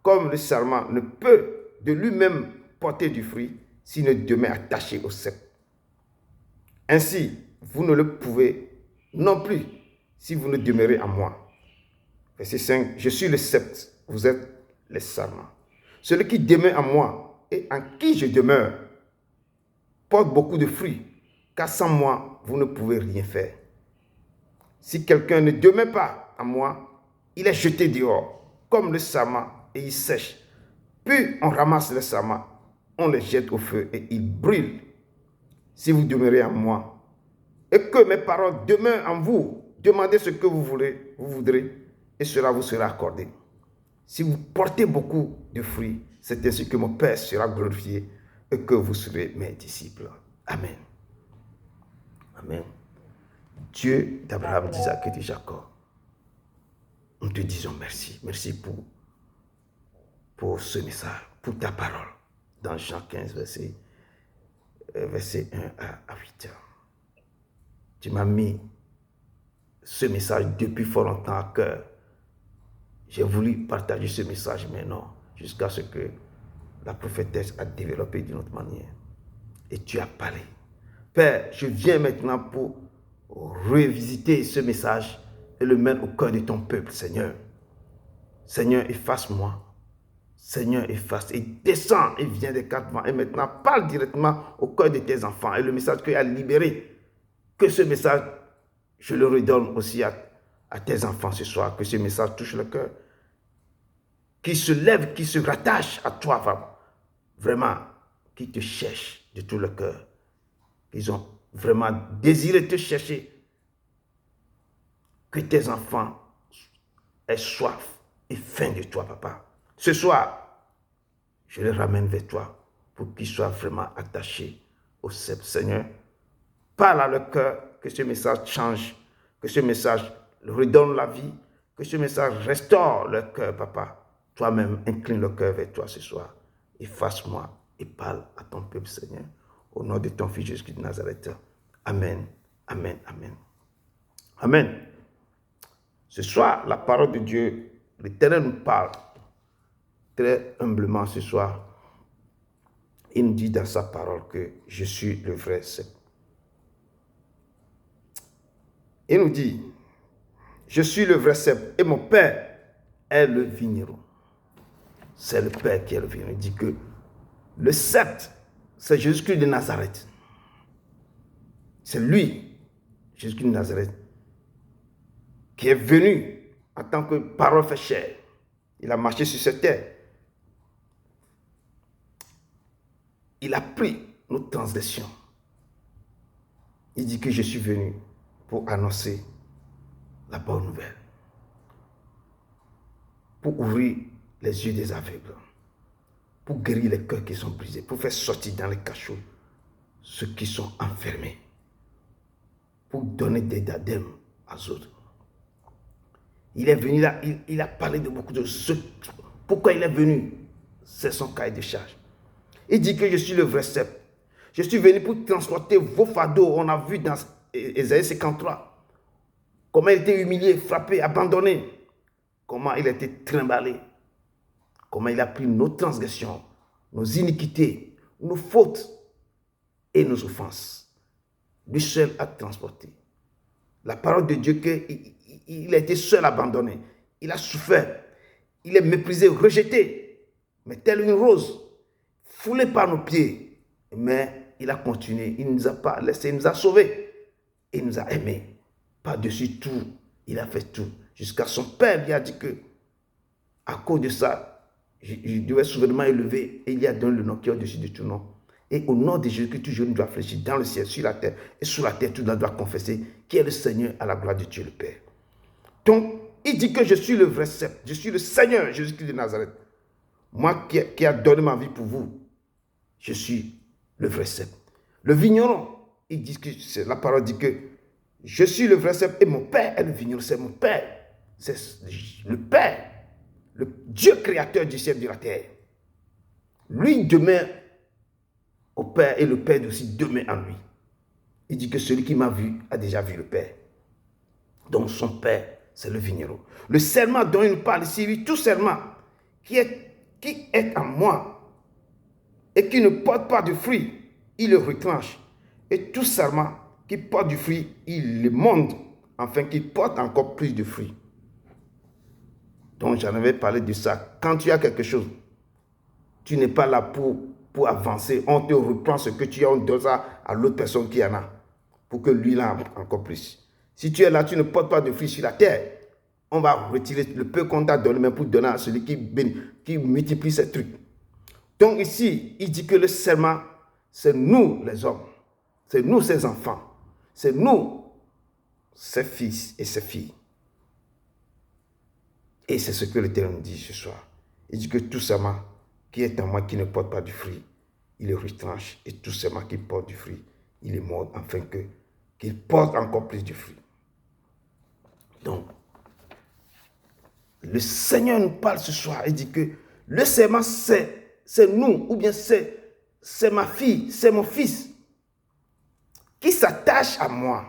Speaker 1: Comme le sarment ne peut de lui-même porter du fruit s'il ne demeure attaché au cep. Ainsi, vous ne le pouvez non plus si vous ne demeurez en moi. Verset 5, je suis le sceptre, vous êtes les sarments. Celui qui demeure en moi et en qui je demeure porte beaucoup de fruits, car sans moi, vous ne pouvez rien faire. Si quelqu'un ne demeure pas en moi, il est jeté dehors, comme le sarment, et il sèche. Puis on ramasse les sarments, on les jette au feu et ils brûlent. Si vous demeurez en moi, et que mes paroles demeurent en vous, demandez ce que vous voudrez, et cela vous sera accordé. Si vous portez beaucoup de fruits, c'est ainsi que mon Père sera glorifié et que vous serez mes disciples. Amen. Amen. Dieu d'Abraham, d'Isaac et de Jacob, nous te disons merci. Merci pour ce message, pour ta parole. Dans Jean 15, verset 1 à 8. Tu m'as mis ce message depuis fort longtemps à cœur. J'ai voulu partager ce message, mais non, jusqu'à ce que la prophétesse a développé d'une autre manière. Et tu as parlé. Père, je viens maintenant pour revisiter ce message et le mettre au cœur de ton peuple, Seigneur. Seigneur, efface-moi. Seigneur, efface et descends et viens des quatre vents. Et maintenant, parle directement au cœur de tes enfants. Et le message que tu as libéré, que ce message, je le redonne aussi à tes enfants ce soir. Que ce message touche le cœur. Qui se lève, qui se rattache à toi, vraiment, qui te cherche de tout le cœur. Ils ont vraiment désiré te chercher. Que tes enfants aient soif et faim de toi, papa. Ce soir, je les ramène vers toi pour qu'ils soient vraiment attachés au cep. Seigneur, parle à leur cœur, que ce message change, que ce message redonne la vie, que ce message restaure leur cœur, papa. Toi-même, incline le cœur vers toi ce soir. Efface-moi et parle à ton peuple, Seigneur. Au nom de ton Fils Jésus-Christ de Nazareth. Amen, amen, amen. Amen. Ce soir, la parole de Dieu, l'Éternel nous parle très humblement ce soir. Il nous dit dans sa parole que je suis le vrai cep. Il nous dit, je suis le vrai cep et mon Père est le vigneron. C'est le Père qui est le vigneron. Il dit que le sceptre, c'est Jésus-Christ de Nazareth. C'est lui, Jésus-Christ de Nazareth, qui est venu en tant que parole fait chair. Il a marché sur cette terre. Il a pris nos transgressions. Il dit que je suis venu pour annoncer la bonne nouvelle. Pour ouvrir les yeux des aveugles. Pour guérir les cœurs qui sont brisés. Pour faire sortir dans les cachots ceux qui sont enfermés. Pour donner des diadèmes aux autres. Il est venu là, il a parlé de beaucoup de choses. Pourquoi il est venu? C'est son cahier de charge. Il dit que je suis le vrai cep. Je suis venu pour transporter vos fardeaux. On a vu dans Ésaïe 53 comment il était humilié, frappé, abandonné. Comment il a été trimballé. Comment il a pris nos transgressions, nos iniquités, nos fautes et nos offenses. Lui seul a transporté. La parole de Dieu qu'il a été seul abandonné. Il a souffert. Il est méprisé, rejeté. Mais tel une rose, foulé par nos pieds. Mais il a continué. Il ne nous a pas laissé, il nous a sauvés. Il nous a aimés. Par-dessus tout, il a fait tout. Jusqu'à son père lui a dit que, à cause de ça, je devais souverainement élever et il y a donné le nom qui est au-dessus de tout nom. Et au nom de Jésus, que tout jeune doit fléchir dans le ciel, sur la terre, et sous la terre, tout le monde doit confesser qui est le Seigneur à la gloire de Dieu le Père. Donc, il dit que je suis le vrai cep, je suis le Seigneur Jésus-Christ de Nazareth. Moi qui a donné ma vie pour vous, je suis le vrai cep. Le vigneron, il dit que la parole dit que je suis le vrai cep et mon père est le vigneron, c'est mon père. C'est le père, le Dieu créateur du ciel et de la terre. Lui demeure au père et le père aussi demeure en lui. Il dit que celui qui m'a vu a déjà vu le père. Donc son père, c'est le vigneron. Le serment dont il parle ici, lui, tout serment qui est en moi et qui ne porte pas de fruit, il le retranche. Et tout serment qui porte du fruit, il le monte, afin qu'il porte encore plus de fruits. Donc j'en avais parlé de ça. Quand tu as quelque chose, tu n'es pas là pour avancer. On te reprend ce que tu as, on donne ça à l'autre personne qui en a, pour que lui en a encore plus. Si tu es là, tu ne portes pas de fruits sur la terre, on va retirer le peu qu'on t'a donné, mais pour donner à celui qui multiplie ces trucs. Donc ici, il dit que le serment, c'est nous les hommes, c'est nous ses enfants, c'est nous ses fils et ses filles. Et c'est ce que l'Éternel dit ce soir. Il dit que tout serment qui est en moi qui ne porte pas du fruit, il le retranche. Et tout serment qui porte du fruit, il est mort afin qu'il porte encore plus de fruits. Donc, le Seigneur nous parle ce soir. Il dit que le serment, c'est nous, ou bien c'est ma fille, c'est mon fils qui s'attache à moi,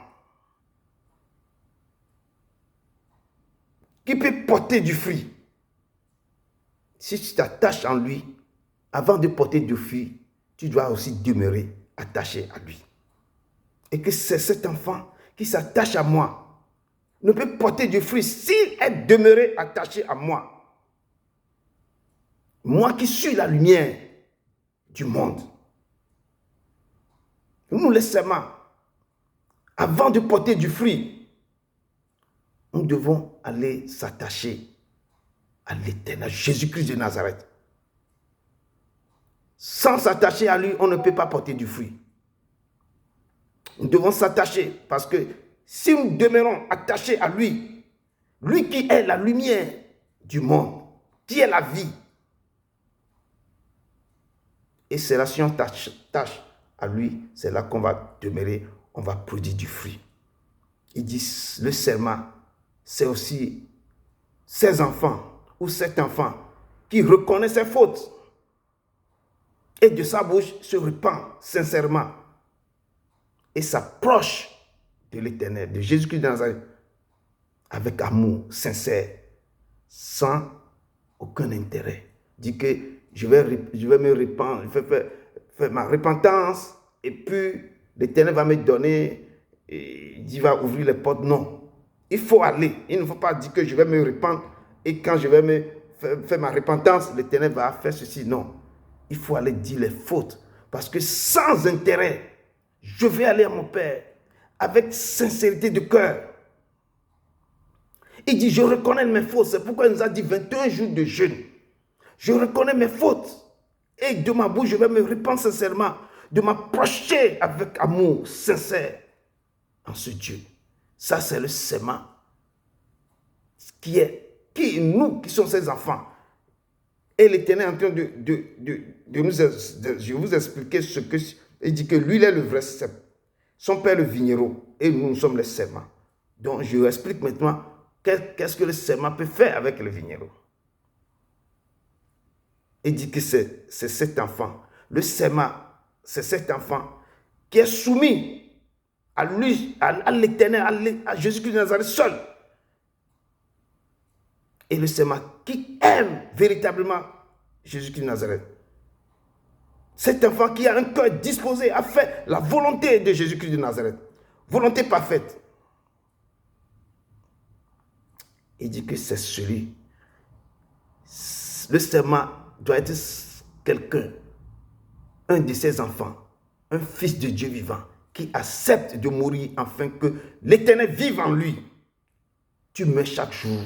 Speaker 1: qui peut porter du fruit. Si tu t'attaches en lui, avant de porter du fruit, tu dois aussi demeurer attaché à lui. Et que c'est cet enfant qui s'attache à moi, ne peut porter du fruit s'il est demeuré attaché à moi. Moi qui suis la lumière du monde. Nous, les serments, avant de porter du fruit, nous devons aller s'attacher à l'Éternel, Jésus-Christ de Nazareth. Sans s'attacher à lui, on ne peut pas porter du fruit. Nous devons s'attacher parce que si nous demeurons attachés à lui, lui qui est la lumière du monde, qui est la vie, et c'est là si on tâche à lui, c'est là qu'on va demeurer, on va produire du fruit. Il dit, le serment, c'est aussi ses enfants ou cet enfant qui reconnaît ses fautes et de sa bouche se repent sincèrement et s'approche de l'Éternel, de Jésus-Christ de Nazareth, avec amour sincère, sans aucun intérêt. Dit que je vais me répandre, faire ma repentance, et puis l'Éternel va me donner, et il va ouvrir les portes. Non. Il faut aller. Il ne faut pas dire que je vais me répandre, et quand je vais me faire ma repentance, l'Éternel va faire ceci. Non. Il faut aller dire les fautes. Parce que sans intérêt, je vais aller à mon Père avec sincérité de cœur. Il dit, je reconnais mes fautes. C'est pourquoi il nous a dit 21 jours de jeûne. Je reconnais mes fautes. Et de ma bouche, je vais me répandre sincèrement, de m'approcher avec amour sincère en ce Dieu. Ça, c'est le serment qui nous, qui sommes ses enfants. Et l'Éternel est en train de vous expliquer ce que... Il dit que lui, il est le vrai cep. Son père, le vigneron. Et nous sommes les serments. Donc, je vous explique maintenant qu'est-ce que le serment peut faire avec le vigneron. Il dit que c'est cet enfant. Le serment, c'est cet enfant qui est soumis à lui, à l'Éternel, à Jésus-Christ de Nazareth seul. Et le serment qui aime véritablement Jésus-Christ de Nazareth. Cet enfant qui a un cœur disposé à faire la volonté de Jésus-Christ de Nazareth. Volonté parfaite. Il dit que c'est celui. Le serment doit être quelqu'un, un de ses enfants, un fils de Dieu vivant, qui accepte de mourir afin que l'Éternel vive en lui. Tu meurs chaque jour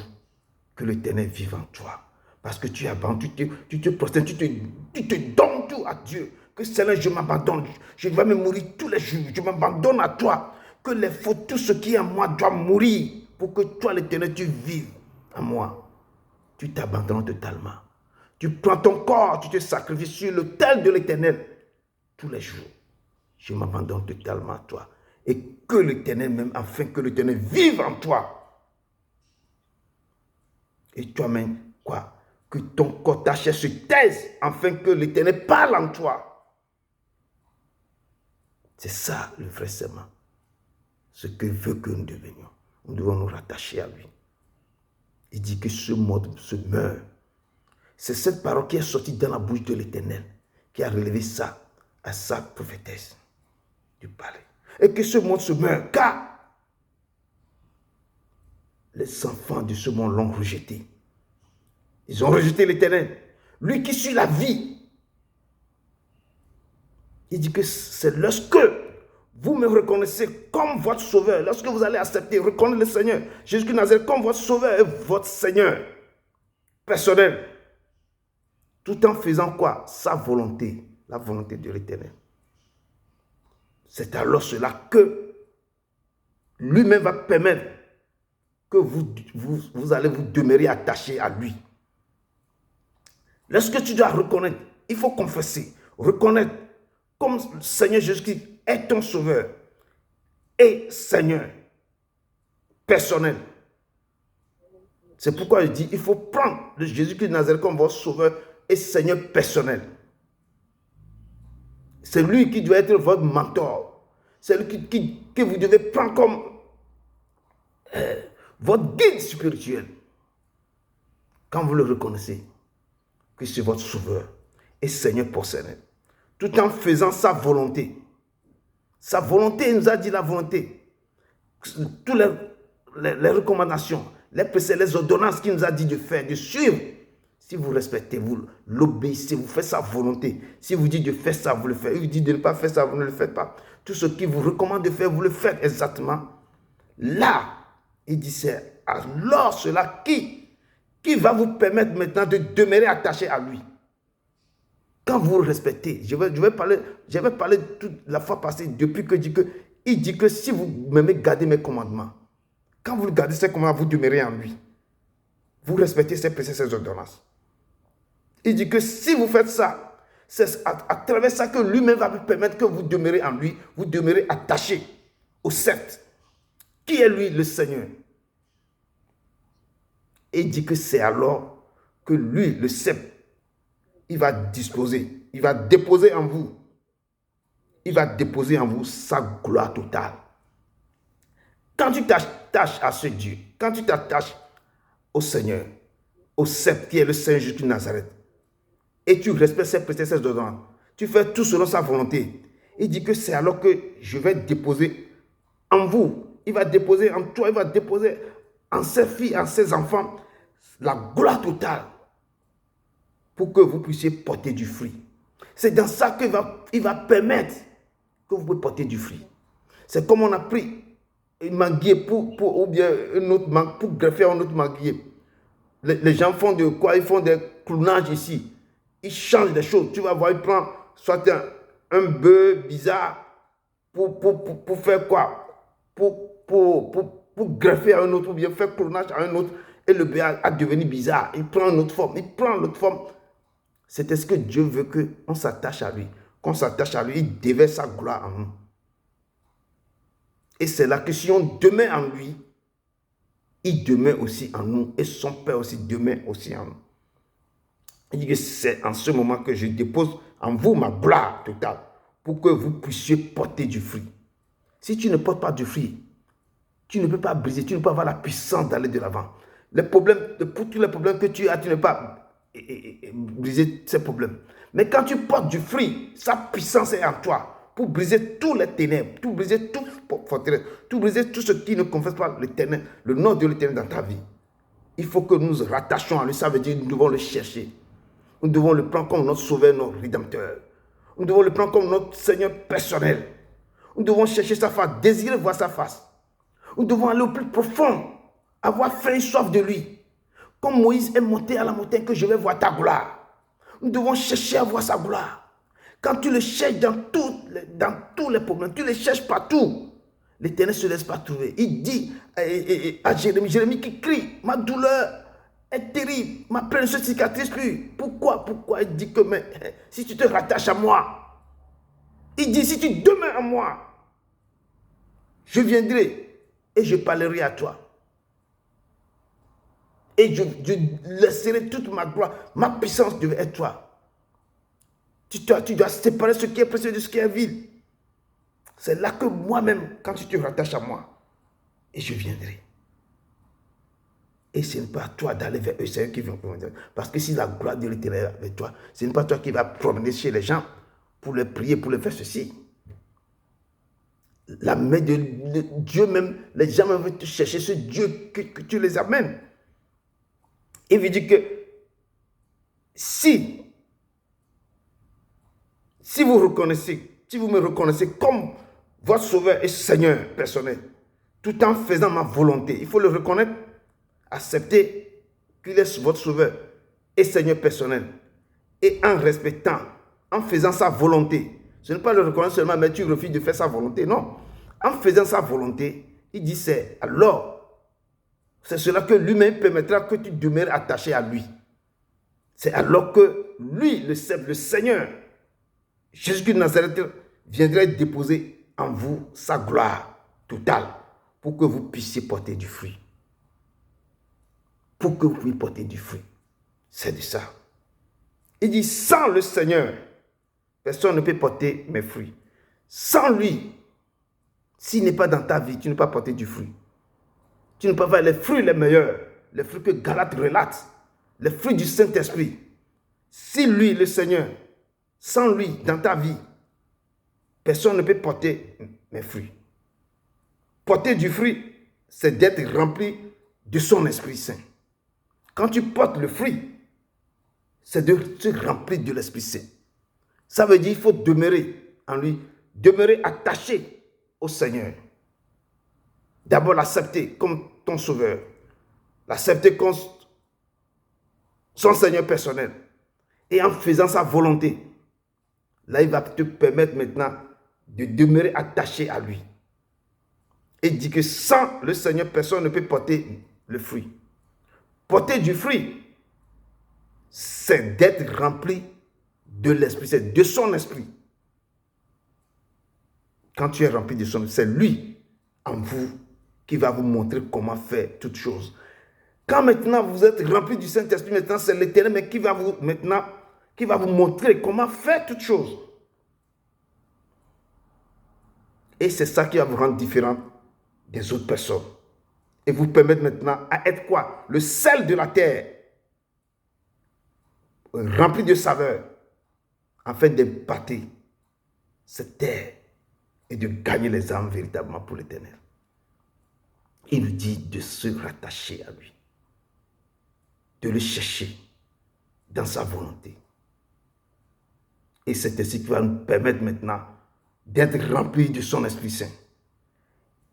Speaker 1: que l'Éternel vive en toi. Parce que tu abandonnes, tu te prosternes, tu te donnes tout à Dieu. Que Seigneur, je m'abandonne. Je vais me mourir tous les jours. Je m'abandonne à toi. Que les fautes, tout ce qui est en moi doit mourir pour que toi, l'Éternel, tu vives en moi. Tu t'abandonnes totalement. Tu prends ton corps, tu te sacrifies sur l'autel de l'Éternel tous les jours. Je m'abandonne totalement à toi. Et que l'Éternel même, afin que l'Éternel vive en toi. Et toi-même, quoi? Que ton corps, ta chair se taise, afin que l'Éternel parle en toi. C'est ça le vrai serment. Ce que veut que nous devenions. Nous devons nous rattacher à lui. Il dit que ce monde se meurt. C'est cette parole qui est sortie dans la bouche de l'Éternel, qui a relevé ça à sa prophétesse du palais. Et que ce monde se meurt, car les enfants de ce monde l'ont rejeté. Ils ont rejeté l'Éternel. Lui qui suit la vie. Il dit que c'est lorsque vous me reconnaissez comme votre sauveur, lorsque vous allez accepter, reconnaître le Seigneur, Jésus-Christ de Nazareth comme votre sauveur et votre Seigneur personnel, tout en faisant quoi? Sa volonté, la volonté de l'Éternel. C'est alors cela que lui-même va permettre que vous allez vous demeurer attaché à lui. Lorsque tu dois reconnaître, il faut confesser, reconnaître comme Seigneur Jésus-Christ est ton sauveur et Seigneur personnel. C'est pourquoi je dis, il faut prendre le Jésus-Christ de Nazareth comme votre sauveur et Seigneur personnel. C'est lui qui doit être votre mentor. C'est lui que vous devez prendre comme votre guide spirituel. Quand vous le reconnaissez, que c'est votre sauveur et Seigneur personnel. Tout en faisant sa volonté. Sa volonté, il nous a dit la volonté. Toutes les recommandations, les préceptes, les ordonnances qu'il nous a dit de faire, de suivre. Si vous respectez, vous l'obéissez, vous faites sa volonté. Si vous dites de faire ça, vous le faites. Il vous dit de ne pas faire ça, vous ne le faites pas. Tout ce qu'il vous recommande de faire, vous le faites exactement. Là, il dit c'est alors cela qui va vous permettre maintenant de demeurer attaché à lui. Quand vous le respectez, j'avais parlé toute la fois passée depuis que il dit que si vous m'aimez garder mes commandements, quand vous gardez ces commandements, vous demeurez en lui. Vous respectez ses préceptes, ses ordonnances. Il dit que si vous faites ça, c'est à travers ça que lui-même va vous permettre que vous demeurez en lui, vous demeurez attaché au sceptre. Qui est lui, le Seigneur? Et il dit que c'est alors que lui, le sceptre, il va disposer, il va déposer en vous. Il va déposer en vous sa gloire totale. Quand tu t'attaches à ce Dieu, quand tu t'attaches au Seigneur, au sceptre qui est le Seigneur Jésus de Nazareth, et tu respectes ses préceptes, ses ordonnances, tu fais tout selon sa volonté. Il dit que c'est alors que je vais déposer en vous, il va déposer en toi, il va déposer en ses filles, en ses enfants, la gloire totale pour que vous puissiez porter du fruit. C'est dans ça qu'il va permettre que vous puissiez porter du fruit. C'est comme on a pris un manguier ou bien un autre mangue pour greffer un autre manguier. Les gens font de quoi? Ils font des clownages ici. Ils changent des choses. Tu vas voir, ils prennent soit un bœuf bizarre pour faire quoi? Pour greffer à un autre ou bien faire clonage à un autre. Et le bœuf a devenu bizarre. Il prend une autre forme. Il prend l'autre forme. C'est ce que Dieu veut qu'on s'attache à lui. Qu'on s'attache à lui, il déverse sa gloire en nous. Et c'est là que si on demeure en lui, il demeure aussi en nous. Et son Père aussi demeure aussi en nous. Il dit que c'est en ce moment que je dépose en vous ma gloire totale pour que vous puissiez porter du fruit. Si tu ne portes pas du fruit, tu ne peux pas briser, tu ne peux pas avoir la puissance d'aller de l'avant. Pour tous les problèmes que tu as, tu ne peux pas briser ces problèmes. Mais quand tu portes du fruit, sa puissance est en toi pour briser tous les ténèbres, pour briser tout forteresse, pour briser tout ce qui ne confesse pas l'Éternel, le nom de l'Éternel dans ta vie. Il faut que nous nous rattachions à lui. Ça veut dire que nous devons le chercher. Nous devons le prendre comme notre sauveur, notre rédempteur. Nous devons le prendre comme notre Seigneur personnel. Nous devons chercher sa face, désirer voir sa face. Nous devons aller au plus profond, avoir faim et soif de lui. Comme Moïse est monté à la montagne, que je vais voir ta gloire. Nous devons chercher à voir sa gloire. Quand tu le cherches dans tous les problèmes, tu le cherches partout, l'Éternel ne se laisse pas trouver. Il dit à Jérémie qui crie, ma douleur est terrible, ma peine ne se cicatrise plus. Pourquoi il dit que mais, si tu te rattaches à moi, Il dit, si tu demeures en moi, je viendrai et je parlerai à toi. Et je laisserai toute ma gloire, ma puissance devant toi. Tu dois séparer ce qui est précieux de ce qui est vil. C'est là que moi-même, quand tu te rattaches à moi, et je viendrai. Et ce n'est pas à toi d'aller vers eux, c'est eux qui vont promener. Parce que si la gloire de l'Éternel est avec toi, ce n'est pas toi qui vas promener chez les gens pour les prier, pour les faire ceci. La main de Dieu même, les gens veulent te chercher ce Dieu que tu les amènes. Il veut dire que si vous me reconnaissez comme votre sauveur et Seigneur personnel, tout en faisant ma volonté, il faut le reconnaître, accepter qu'il est votre sauveur et Seigneur personnel, et en respectant, en faisant sa volonté. Ce n'est pas le reconnaître seulement, mais tu refuses de faire sa volonté, non. En faisant sa volonté, il dit c'est cela que lui-même permettra que tu demeures attaché à lui. C'est alors que lui, le Seigneur, Jésus-Christ de Nazareth, viendrait déposer en vous sa gloire totale pour que vous puissiez porter du fruit. Pour que vous puissiez porter du fruit. C'est de ça. Il dit, sans le Seigneur, personne ne peut porter mes fruits. Sans lui, s'il n'est pas dans ta vie, tu ne peux pas porter du fruit. Tu ne peux pas faire les fruits les meilleurs, les fruits que Galate relate, les fruits du Saint-Esprit. Si lui, le Seigneur, sans lui, dans ta vie, personne ne peut porter mes fruits. Porter du fruit, c'est d'être rempli de son Esprit Saint. Quand tu portes le fruit, c'est de se remplir de l'Esprit Saint. Ça veut dire qu'il faut demeurer en lui, demeurer attaché au Seigneur. D'abord l'accepter comme ton sauveur, l'accepter comme son Seigneur personnel. Et en faisant sa volonté, là il va te permettre maintenant de demeurer attaché à lui. Et il dit que sans le Seigneur, personne ne peut porter le fruit. Porter du fruit, c'est d'être rempli de l'Esprit, c'est de son Esprit. Quand tu es rempli de son Esprit, c'est lui en vous qui va vous montrer comment faire toutes choses. Quand maintenant vous êtes rempli du Saint-Esprit, maintenant c'est l'Éternel mais qui va vous montrer comment faire toutes choses. Et c'est ça qui va vous rendre différent des autres personnes. Et vous permettre maintenant à être quoi? Le sel de la terre, rempli de saveur, afin d'imparter cette terre et de gagner les âmes véritablement pour l'Éternel. Il nous dit de se rattacher à lui, de le chercher dans sa volonté. Et c'est ainsi qui va nous permettre maintenant d'être remplis de son Esprit Saint.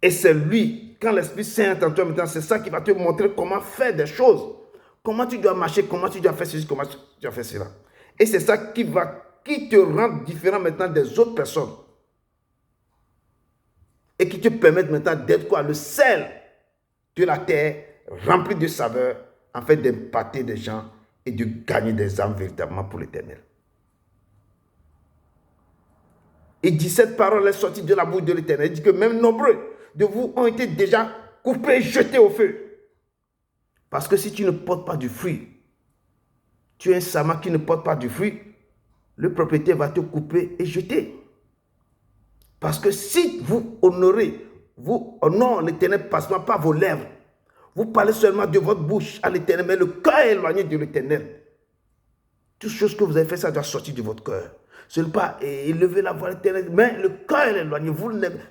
Speaker 1: Et c'est lui, quand l'Esprit Saint est en toi maintenant, c'est ça qui va te montrer comment faire des choses. Comment tu dois marcher, comment tu dois faire ceci, comment tu dois faire cela. Et c'est ça qui te rend différent maintenant des autres personnes. Et qui te permet maintenant d'être quoi? Le sel de la terre, rempli de saveur, afin d'imparter des gens et de gagner des âmes véritablement pour l'Éternel. Il dit, cette parole est sortie de la bouche de l'Éternel. Il dit que même nombreux de vous ont été déjà coupés, jetés au feu. Parce que si tu ne portes pas du fruit, tu es un sama qui ne porte pas du fruit, le propriétaire va te couper et jeter. Parce que si vous honorez, vous honorez l'Éternel passement par vos lèvres, vous parlez seulement de votre bouche à l'Éternel, mais le cœur est éloigné de l'Éternel. Toutes choses que vous avez fait, ça doit sortir de votre cœur. Ce n'est pas élever la voix à l'Éternel, mais le cœur est éloigné.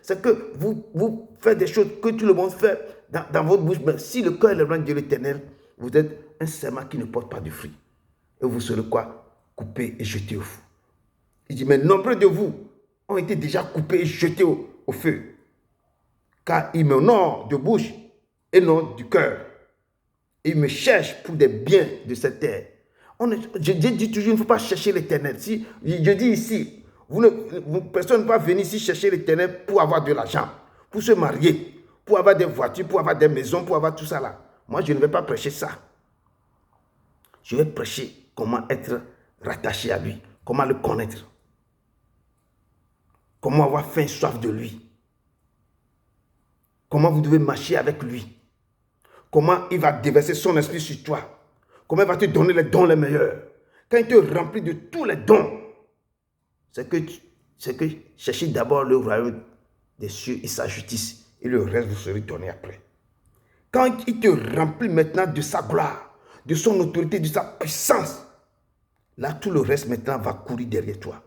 Speaker 1: C'est que vous faites des choses que tout le monde fait dans votre bouche, mais si le cœur est éloigné de l'Éternel, vous êtes un serment qui ne porte pas de fruit. Et vous serez quoi? Coupé et jeté au feu. Il dit, mais nombreux de vous ont été déjà coupés et jetés au feu. Car ils m'honorent de bouche et non du cœur. Ils me cherchent pour des biens de cette terre. Je dis toujours, il ne faut pas chercher l'Éternel. Si, je dis ici, personne ne va venir ici chercher l'Éternel pour avoir de l'argent, pour se marier, pour avoir des voitures, pour avoir des maisons, pour avoir tout ça là. Moi, je ne vais pas prêcher ça. Je vais prêcher comment être rattaché à lui, comment le connaître. comment avoir faim et soif de lui, comment vous devez marcher avec lui, comment il va déverser son esprit sur toi, comment il va te donner les dons les meilleurs. Quand il te remplit de tous les dons, c'est que cherchez d'abord le royaume des cieux et sa justice, et le reste vous serez donné après. Quand il te remplit maintenant de sa gloire, de son autorité, de sa puissance, là tout le reste maintenant va courir derrière toi.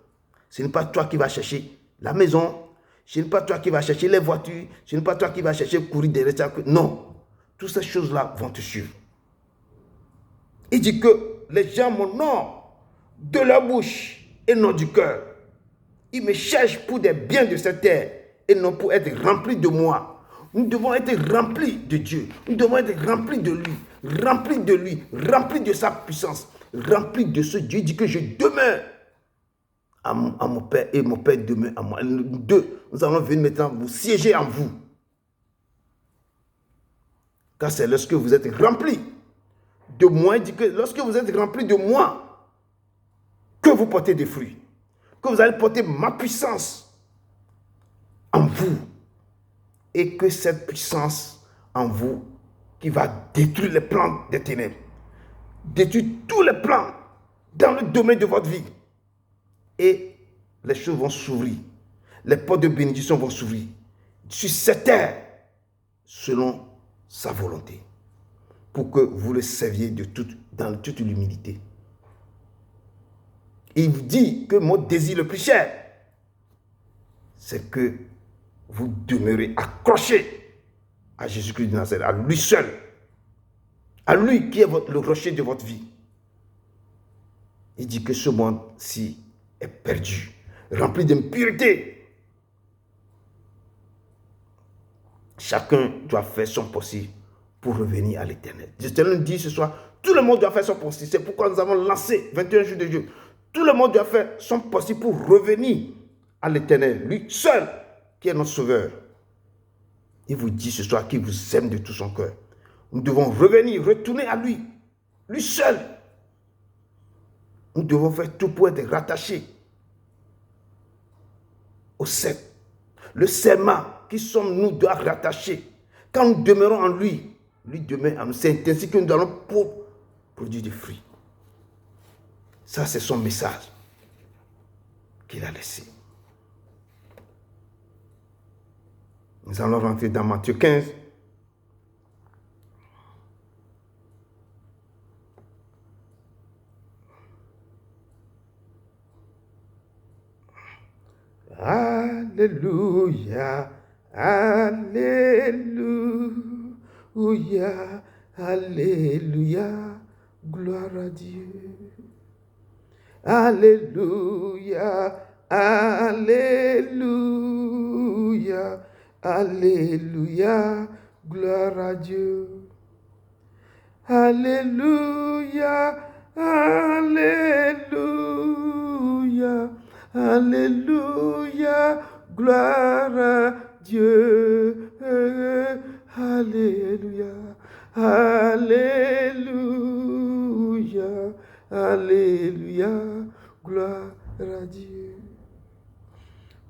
Speaker 1: Ce n'est pas toi qui vas chercher la maison, ce n'est pas toi qui vas chercher les voitures, ce n'est pas toi qui vas chercher courir derrière toi. Non, toutes ces choses-là vont te suivre. Il dit que les gens m'honorent de leur bouche et non du cœur. Ils me cherchent pour des biens de cette terre et non pour être remplis de moi. Nous devons être remplis de Dieu. Nous devons être remplis de lui, remplis de sa puissance, remplis de ce Dieu. Il dit que je demeure à mon Père et mon Père demeure à moi. Nous allons venir maintenant vous siéger en vous. Car c'est lorsque vous êtes remplis de moi, il dit que lorsque vous êtes remplis de moi, que vous portez des fruits, que vous allez porter ma puissance en vous, et que cette puissance en vous qui va détruire les plans des ténèbres, détruire tous les plans dans le domaine de votre vie, et les choses vont s'ouvrir, les portes de bénédiction vont s'ouvrir sur cette terre selon sa volonté, pour que vous le serviez dans toute l'humilité. Il vous dit que mon désir le plus cher, c'est que vous demeurez accrochés à Jésus-Christ de Nazareth, à lui seul, à lui qui est le rocher de votre vie. Il dit que ce monde-ci est perdu, rempli d'impureté. Chacun doit faire son possible pour revenir à l'Éternel. L'Éternel dit ce soir, tout le monde doit faire son possible. C'est pourquoi nous avons lancé 21 jours de Dieu. Tout le monde doit faire son possible pour revenir à l'Éternel, lui seul qui est notre sauveur. Il vous dit ce soir qu'il vous aime de tout son cœur. Nous devons revenir, retourner à lui, lui seul. Nous devons faire tout pour être rattachés au serment. Le serment qui sommes-nous doit rattacher. Quand nous demeurons en lui, lui demeure en nous. C'est ainsi que nous allons produire des fruits. Ça, c'est son message qu'il a laissé. Nous allons rentrer dans Matthieu 15. Alléluia, alléluia, alléluia, gloire à Dieu. Alléluia, alléluia, alléluia, gloire à Dieu. Alléluia, alléluia, alléluia, gloire à Dieu. Alléluia, alléluia, alléluia, gloire à Dieu.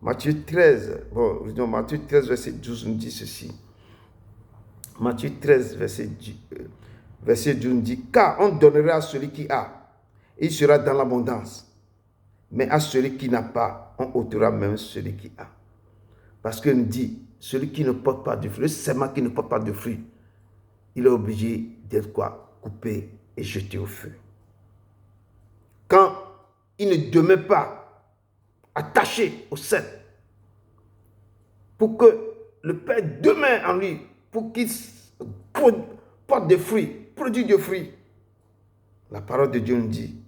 Speaker 1: Matthieu 13, Matthieu 13, verset 12 nous dit ceci. Matthieu 13, verset 12 nous dit, car on donnera à celui qui a, et il sera dans l'abondance. Mais à celui qui n'a pas, on ôtera même celui qui a. Parce qu'il nous dit, celui qui ne porte pas de fruit, le serment qui ne porte pas de fruit, il est obligé d'être quoi? Coupé et jeté au feu. Quand il ne demeure pas attaché au cèdre, pour que le Père demeure en lui, pour qu'il porte des fruits, produit des fruits, la parole de Dieu nous dit,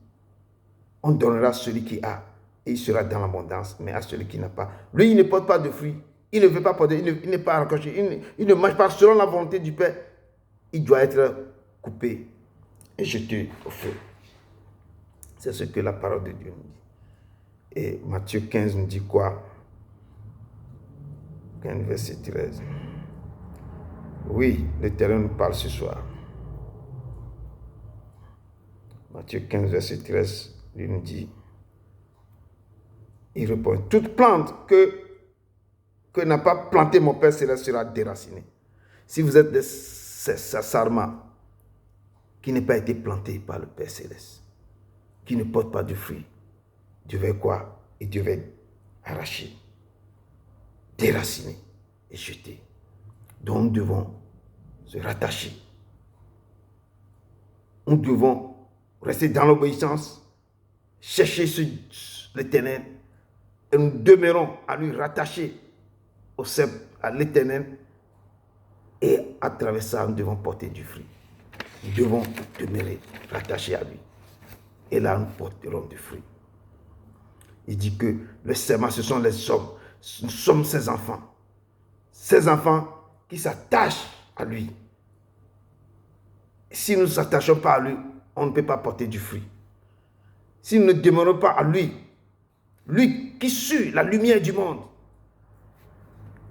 Speaker 1: on donnera à celui qui a, et il sera dans l'abondance, mais à celui qui n'a pas. Lui, il ne porte pas de fruits, il ne veut pas porter, il n'est pas raccroché, il ne marche pas selon la volonté du Père. Il doit être coupé et jeté au feu. C'est ce que la parole de Dieu nous dit. Et Matthieu 15 nous dit quoi? 15, verset 13. Oui, l'Éternel nous parle ce soir. Matthieu 15, verset 13, il nous dit, il répond, toute plante que que n'a pas planté mon Père Céleste sera déraciné. Si vous êtes des sarments qui n'ont pas été plantés par le Père Céleste, qui ne portent pas de fruits, Dieu va quoi? Et Dieu va arracher, déraciner et jeter. Donc nous devons se rattacher. Nous devons rester dans l'obéissance, chercher l'Éternel, et nous demeurons à lui rattacher à l'Éternel, et à travers ça, nous devons porter du fruit. Nous devons demeurer rattachés à lui. Et là, nous porterons du fruit. Il dit que le serment, ce sont les hommes. Nous sommes ses enfants. Ces enfants qui s'attachent à lui. Si nous ne nous attachons pas à lui, on ne peut pas porter du fruit. Si nous ne demeurons pas à lui, lui qui suit la lumière du monde,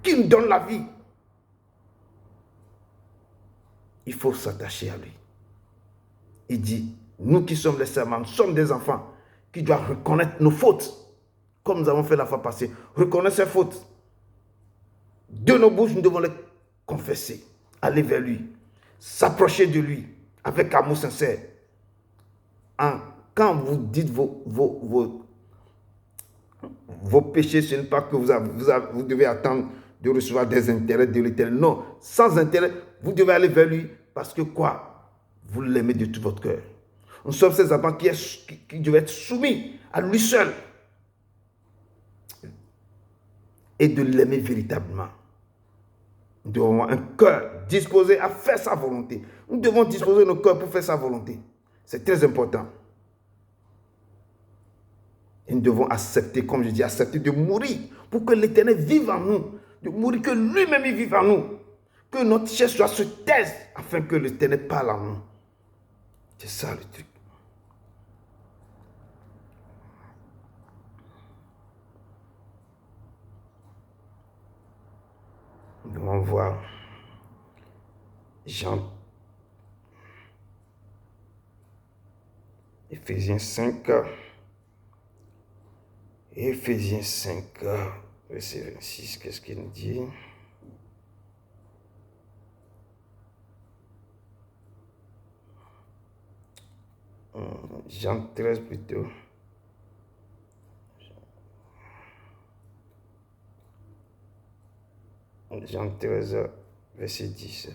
Speaker 1: qui nous donne la vie, il faut s'attacher à lui. Il dit, nous qui sommes les serments, nous sommes des enfants qui doivent reconnaître nos fautes, comme nous avons fait la fois passée. Reconnaître ses fautes. De nos bouches, nous devons les confesser, aller vers lui, s'approcher de lui avec amour sincère. Quand vous dites vos péchés, ce n'est pas que vous devez attendre de recevoir des intérêts de l'Éternel. Non, sans intérêt, vous devez aller vers lui parce que quoi? Vous l'aimez de tout votre cœur. Nous sommes ces enfants qui doivent être soumis à lui seul et de l'aimer véritablement. Nous devons avoir un cœur disposé à faire sa volonté. Nous devons disposer nos cœurs pour faire sa volonté. C'est très important. Et nous devons accepter, comme je dis, accepter de mourir pour que l'Éternel vive en nous. De mourir, que lui-même il vive en nous. Que notre chair soit se taise afin que l'Éternel parle en nous. C'est ça le truc. Nous devons voir Éphésiens 5, verset 26, qu'est-ce qu'il nous dit? Jean 13 plutôt. Jean 13, verset 10.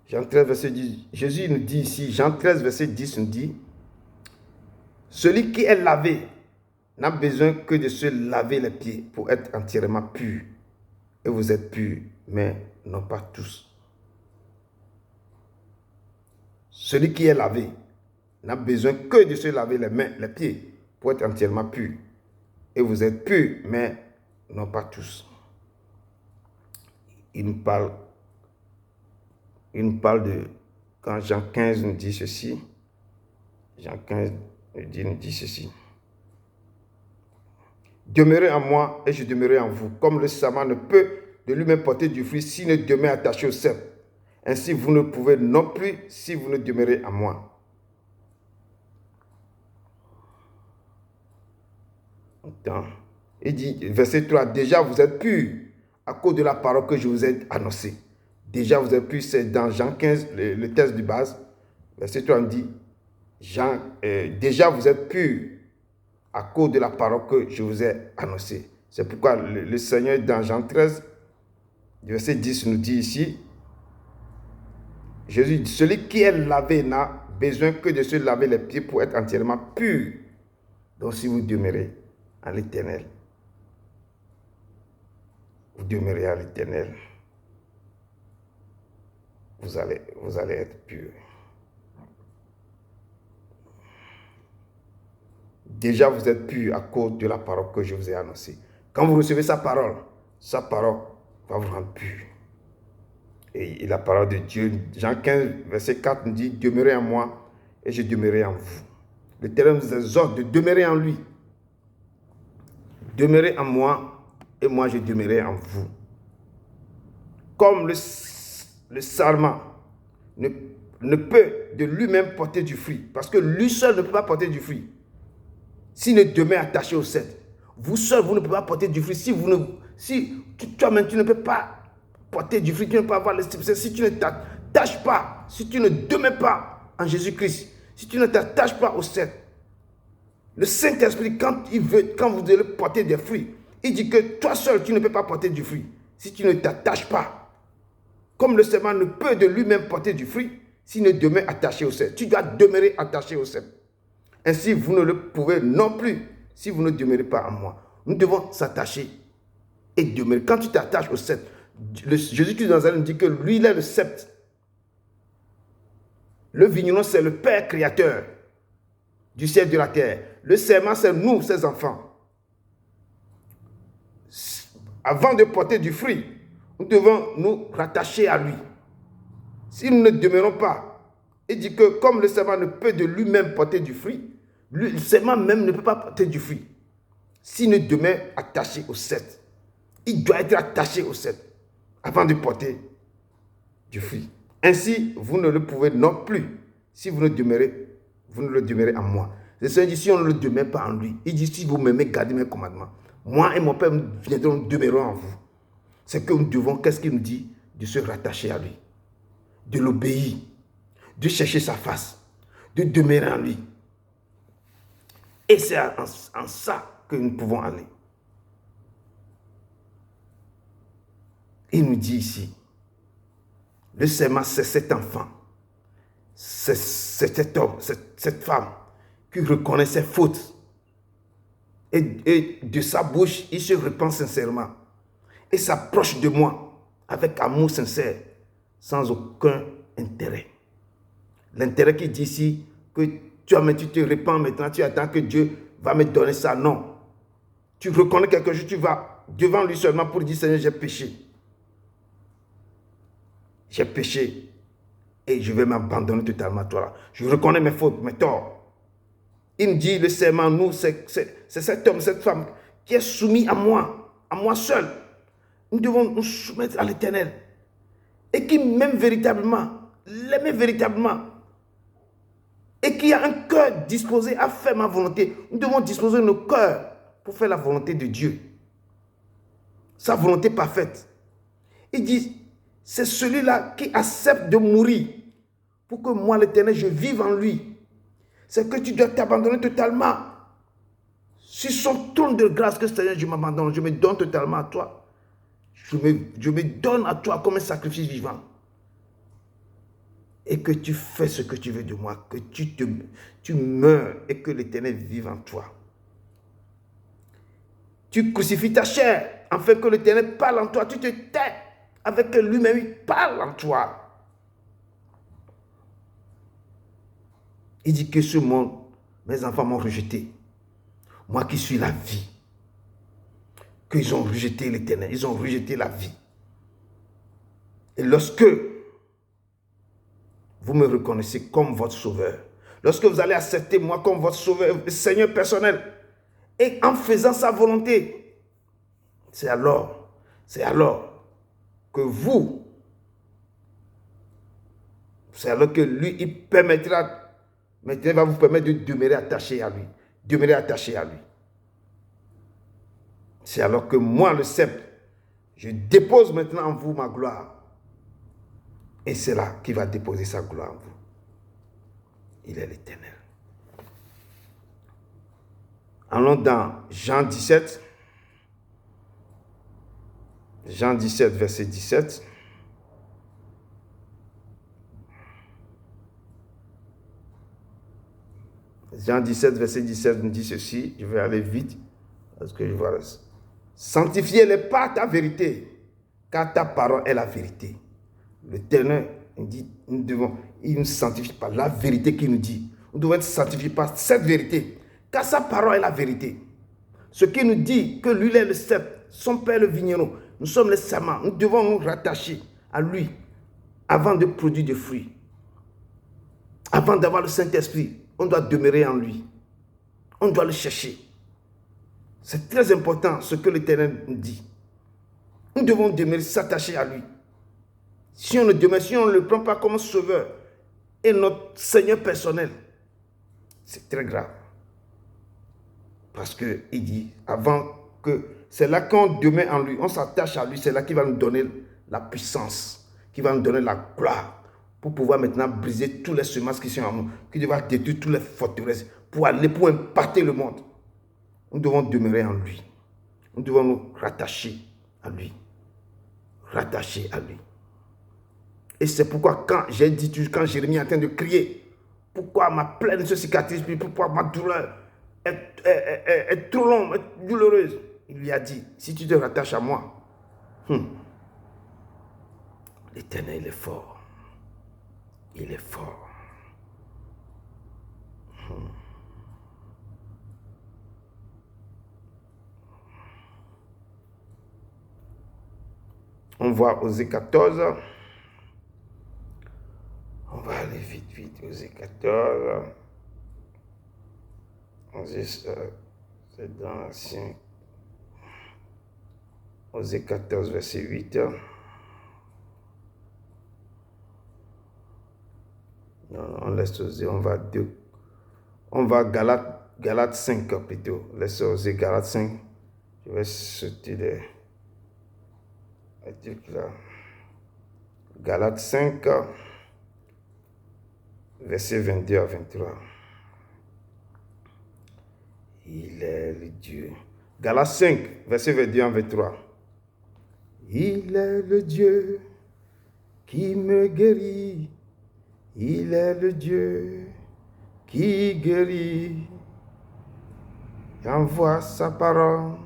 Speaker 1: Jean 13, verset 10. Jésus nous dit ici, Jean 13, verset 10 nous dit, celui qui est lavé n'a besoin que de se laver les pieds pour être entièrement pur. Et vous êtes purs, mais non pas tous. Celui qui est lavé n'a besoin que de se laver les mains, les pieds pour être entièrement pur. Et vous êtes purs, mais non pas tous. Il nous parle de, quand Jean 15 nous dit ceci, Jean 15 nous dit ceci. Demeurez en moi et je demeurerai en vous, comme le sarment ne peut de lui-même porter du fruit s'il ne demeure attaché au cep. Ainsi vous ne pouvez non plus si vous ne demeurez en moi. Il dit, verset 3, déjà vous êtes purs à cause de la parole que je vous ai annoncée. Déjà vous êtes purs, c'est dans Jean 15, le texte de base. Verset 3 dit, déjà vous êtes purs à cause de la parole que je vous ai annoncée. C'est pourquoi le Seigneur dans Jean 13, verset 10 nous dit ici, Jésus dit, celui qui est lavé n'a besoin que de se laver les pieds pour être entièrement pur. Donc si vous demeurez à l'Éternel, vous demeurez à l'Éternel, vous allez être pur. Déjà vous êtes pur à cause de la parole que je vous ai annoncée. Quand vous recevez sa parole va vous rendre pur. Et la parole de Dieu, Jean 15, verset 4 nous dit, demeurez en moi et je demeurerai en vous. L'Éternel nous exhorte de demeurer en lui. Demeurez en moi et moi je demeurerai en vous. Comme le sarment ne peut de lui-même porter du fruit, parce que lui seul ne peut pas porter du fruit. s'il ne demeure attaché au cèdre. Vous seul, vous ne pouvez pas porter du fruit. Si toi-même, tu ne peux pas porter du fruit, tu ne peux pas avoir l'estime. Si tu ne t'attaches pas, si tu ne demeures pas en Jésus-Christ, si tu ne t'attaches pas au cèdre, le Saint-Esprit, quand vous allez porter des fruits, il dit que toi seul, tu ne peux pas porter du fruit. Si tu ne t'attaches pas, comme le sément ne peut de lui-même porter du fruit, s'il ne demeure attaché au cèdre. Tu dois demeurer attaché au cèdre. Ainsi, vous ne le pouvez non plus si vous ne demeurez pas en moi. Nous devons s'attacher et demeurer. Quand tu t'attaches au cèdre, Jésus-Christ de Nazareth nous dit que lui, il est le sceptre. Le vigneron, c'est le Père créateur du ciel et de la terre. Le serment, c'est nous, ses enfants. Avant de porter du fruit, nous devons nous rattacher à lui. Si nous ne demeurons pas, il dit que comme le serment ne peut de lui-même porter du fruit, le serment même ne peut pas porter du fruit. S'il ne demeure attaché au cèdre, il doit être attaché au cèdre avant de porter du fruit. Ainsi, vous ne le pouvez non plus si vous ne le demeurez en moi. Le Seigneur dit, si on ne le demeure pas en lui, il dit, si vous m'aimez, gardez mes commandements. Moi et mon Père viendrons, demeurons en vous. C'est que nous devons, qu'est-ce qu'il nous dit? De se rattacher à lui, de l'obéir, de chercher sa face, de demeurer en lui. Et c'est en ça que nous pouvons aller. Il nous dit ici, le serment, c'est cet enfant, c'est cet homme, cette femme qui reconnaît ses fautes. Et de sa bouche, il se repent sincèrement. Et s'approche de moi avec amour sincère, sans aucun intérêt. L'intérêt qui dit ici que tu te repens maintenant, tu attends que Dieu va me donner ça. Non. Tu reconnais quelque chose, tu vas devant lui seulement pour dire, Seigneur, j'ai péché. J'ai péché et je vais m'abandonner totalement à toi. Je reconnais mes fautes, mes torts. Il me dit, le serment, nous, c'est cet homme, cette femme qui est soumis à moi seul. Nous devons nous soumettre à l'Éternel. Et qui m'aime véritablement, l'aimer véritablement. Et qui a un cœur disposé à faire ma volonté. Nous devons disposer nos cœurs pour faire la volonté de Dieu. Sa volonté parfaite. Il dit, c'est celui-là qui accepte de mourir pour que moi, l'Éternel, je vive en lui. C'est que tu dois t'abandonner totalement. Sur son trône de grâce que Seigneur, je m'abandonne, je me donne totalement à toi. Je me donne à toi comme un sacrifice vivant. Et que tu fais ce que tu veux de moi, que tu meurs et que l'Éternel vive en toi. Tu crucifies ta chair afin que l'Éternel parle en toi. Tu te tais avec que lui-même il parle en toi. Il dit que ce monde, mes enfants m'ont rejeté. Moi qui suis la vie. Qu'ils ont rejeté l'Éternel, ils ont rejeté la vie. Et lorsque vous me reconnaissez comme votre sauveur, lorsque vous allez accepter moi comme votre sauveur, le Seigneur personnel, et en faisant sa volonté, c'est alors que c'est alors que lui, il va vous permettre de demeurer attaché à lui. Demeurer attaché à lui. C'est alors que moi, le sceptre, je dépose maintenant en vous ma gloire. Et c'est là qu'il va déposer sa gloire en vous. Il est l'Éternel. Allons dans Jean 17. Jean 17, verset 17. Jean 17, verset 17 nous dit ceci. Je vais aller vite parce que je vois. Sanctifiez-les par ta vérité, car ta parole est la vérité. L'Éternel dit, il nous sanctifie par la vérité qu'il nous dit. Nous devons être sanctifiés par cette vérité, car sa parole est la vérité. Ce qui nous dit que lui est le sceptre, son père le vigneron, nous sommes les serments. Nous devons nous rattacher à lui avant de produire des fruits. Avant d'avoir le Saint-Esprit, on doit demeurer en lui. On doit le chercher. C'est très important ce que l'Éternel nous dit. Nous devons demeurer, s'attacher à lui. Si on ne le prend pas comme sauveur et notre Seigneur personnel, c'est très grave. Parce qu'il dit, avant que, c'est là qu'on demeure en lui, on s'attache à lui, c'est là qu'il va nous donner la puissance, qui va nous donner la gloire, pour pouvoir maintenant briser tous les semences qui sont en nous, qui va détruire toutes les forteresses, pour impacter le monde. Nous devons demeurer en lui. Nous devons nous rattacher à lui. Rattacher à lui. Et c'est pourquoi quand j'ai dit, quand Jérémie est en train de crier, pourquoi ma plaie ne se cicatrise plus, pourquoi ma douleur est trop longue, est douloureuse. Il lui a dit, si tu te rattaches à moi, l'Éternel est fort. Il est fort. On voit Osée 14. On va aller vite, Osée 14. C'est dans l'Ancien. Osée 14, verset 8. Non, on laisse Osée, on va Galates 5 plutôt. Laisse Osée Galates 5. Je vais sauter les trucs là. Galates 5, verset 22 à 23. Il est le Dieu. Galates 5, verset 22 à 23. Il est le Dieu qui me guérit. Il est le Dieu qui guérit. Il envoie sa parole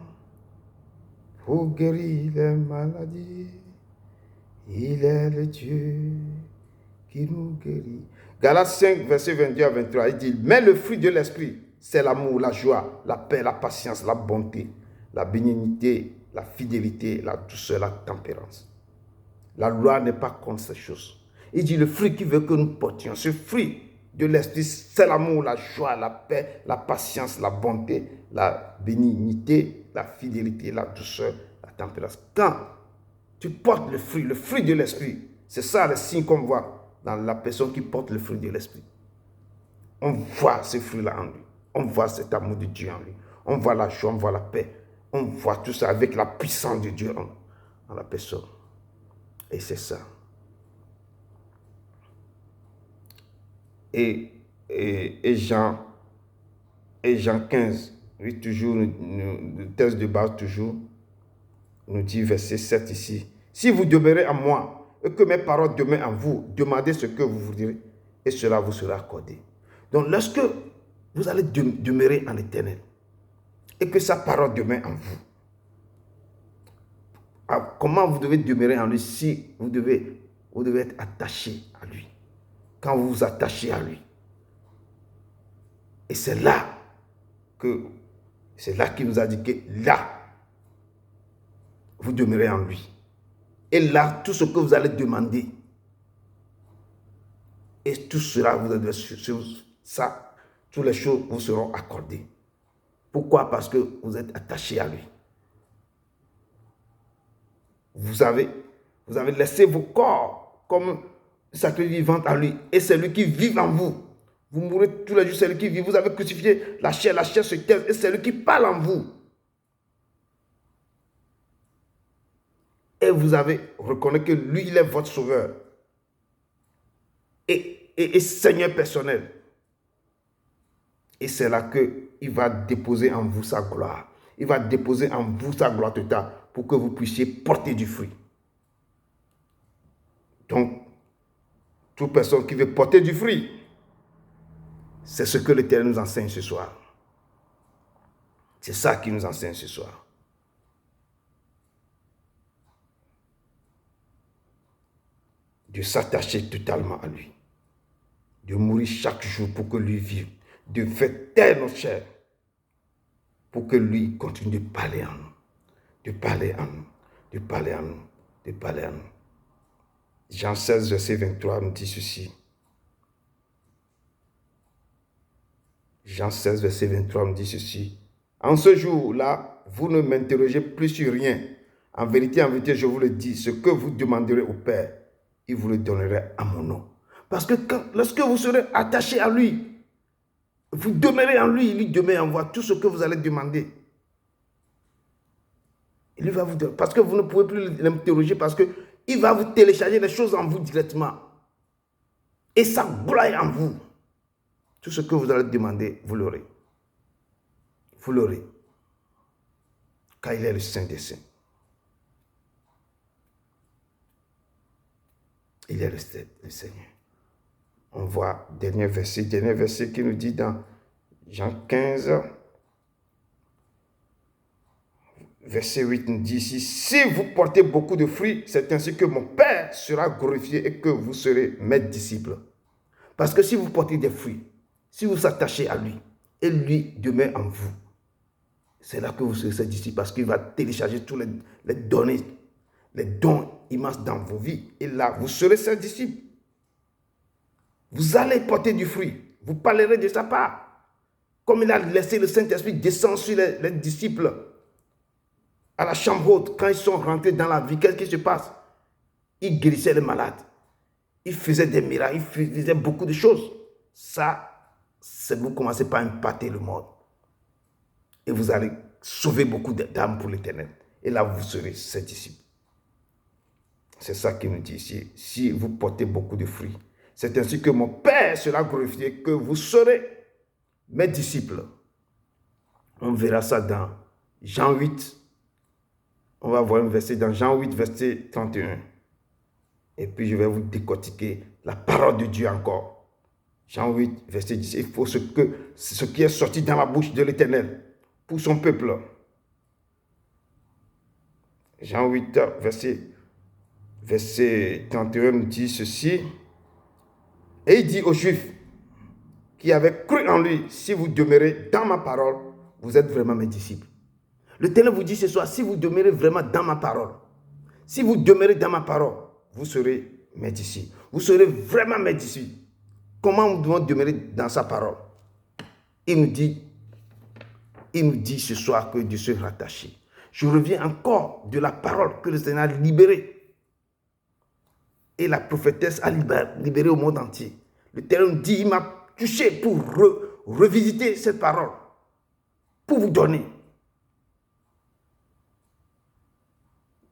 Speaker 1: pour guérir les maladies. Il est le Dieu qui nous guérit. Galates 5, verset 22 à 23, il dit, mais le fruit de l'esprit, c'est l'amour, la joie, la paix, la patience, la bonté, la bénignité, la fidélité, la douceur, la tempérance. La loi n'est pas contre ces choses. Il dit, le fruit qui veut que nous portions, ce fruit de l'esprit, c'est l'amour, la joie, la paix, la patience, la bonté, la bénignité, la fidélité, la douceur, la tempérance. Quand tu portes le fruit de l'esprit, c'est ça le signe qu'on voit dans la personne qui porte le fruit de l'esprit. On voit ce fruit-là en lui. On voit cet amour de Dieu en lui. On voit la joie, on voit la paix. On voit tout ça avec la puissance de Dieu en la personne. Et c'est ça. Et Jean 15, oui, toujours, le texte de base toujours, nous dit verset 7 ici. Si vous demeurez en moi et que mes paroles demeurent en vous, demandez ce que vous voudrez et cela vous sera accordé. Donc lorsque vous allez demeurer en l'Éternel et que sa parole demeure en vous, comment vous devez demeurer en lui si vous devez être attaché à lui? Quand vous vous attachez à lui. Et c'est là qu'il nous a dit que là, vous demeurez en lui. Et là, tout ce que vous allez demander, et tout cela, vous allez sur ça, toutes les choses vous seront accordées. Pourquoi? Parce que vous êtes attaché à lui. Vous avez laissé vos corps comme sacrifice vivant à lui. Et c'est lui qui vit en vous. Vous mourrez tous les jours, c'est lui qui vit. Vous avez crucifié la chair se taise et c'est lui qui parle en vous. Et vous avez reconnu que lui, il est votre sauveur. Et Seigneur personnel. Et c'est là qu'il va déposer en vous sa gloire. Il va déposer en vous sa gloire totale pour que vous puissiez porter du fruit. Donc, toute personne qui veut porter du fruit, c'est ce que l'Éternel nous enseigne ce soir. C'est ça qu'il nous enseigne ce soir. De s'attacher totalement à lui. De mourir chaque jour pour que lui vive. De faire taire nos chairs pour que lui continue de parler en nous. De parler en nous. De parler en nous. De parler en nous. Jean 16, verset 23 nous dit ceci. Jean 16, verset 23 nous dit ceci. En ce jour-là, vous ne m'interrogez plus sur rien. En vérité, je vous le dis, ce que vous demanderez au Père, il vous le donnera à mon nom. Parce que lorsque vous serez attaché à lui, Vous demeurez en lui, lui demeure en vous. Tout ce que vous allez demander, il va vous dire, parce que vous ne pouvez plus l'interroger, parce qu'il va vous télécharger les choses en vous directement. Et sa gloire est en vous. Tout ce que vous allez demander, vous l'aurez. Vous l'aurez. Car il est le Saint des Saints. Il est le Seigneur. On voit dernier verset qui nous dit dans Jean 15, verset 8, nous dit ici, si vous portez beaucoup de fruits, c'est ainsi que mon Père sera glorifié et que vous serez mes disciples. Parce que si vous portez des fruits, si vous vous attachez à lui, et lui demeure en vous, c'est là que vous serez ses disciples, parce qu'il va télécharger tous les données, les dons immenses dans vos vies. Et là, vous serez ses disciples. Vous allez porter du fruit. Vous parlerez de sa part. Comme il a laissé le Saint-Esprit descendre sur les disciples à la chambre haute, quand ils sont rentrés dans la vie, qu'est-ce qui se passe? Ils guérissaient les malades. Ils faisaient des miracles. Ils faisaient beaucoup de choses. Ça, c'est vous commencez par impacter le monde. Et vous allez sauver beaucoup d'âmes pour l'éternel. Et là, vous serez ses disciples. C'est ça qu'il nous dit ici. Si vous portez beaucoup de fruits, c'est ainsi que mon Père sera glorifié, que vous serez mes disciples. On verra ça dans Jean 8. On va voir un verset dans Jean 8, verset 31. Et puis je vais vous décortiquer la parole de Dieu encore. Jean 8, verset 10. Il faut ce qui est sorti dans la bouche de l'Éternel pour son peuple. Jean 8, verset 31 nous dit ceci. Et il dit aux Juifs qui avaient cru en lui, si vous demeurez dans ma parole, vous êtes vraiment mes disciples. L'Éternel vous dit ce soir, si vous demeurez vraiment dans ma parole, si vous demeurez dans ma parole, vous serez mes disciples. Vous serez vraiment mes disciples. Comment nous devons demeurer dans sa parole? Il nous dit ce soir que Dieu se rattache. Je reviens encore de la parole que le Seigneur a libérée. Et la prophétesse a libéré au monde entier. L'Éternel nous dit, il m'a touché pour revisiter cette parole, pour vous donner.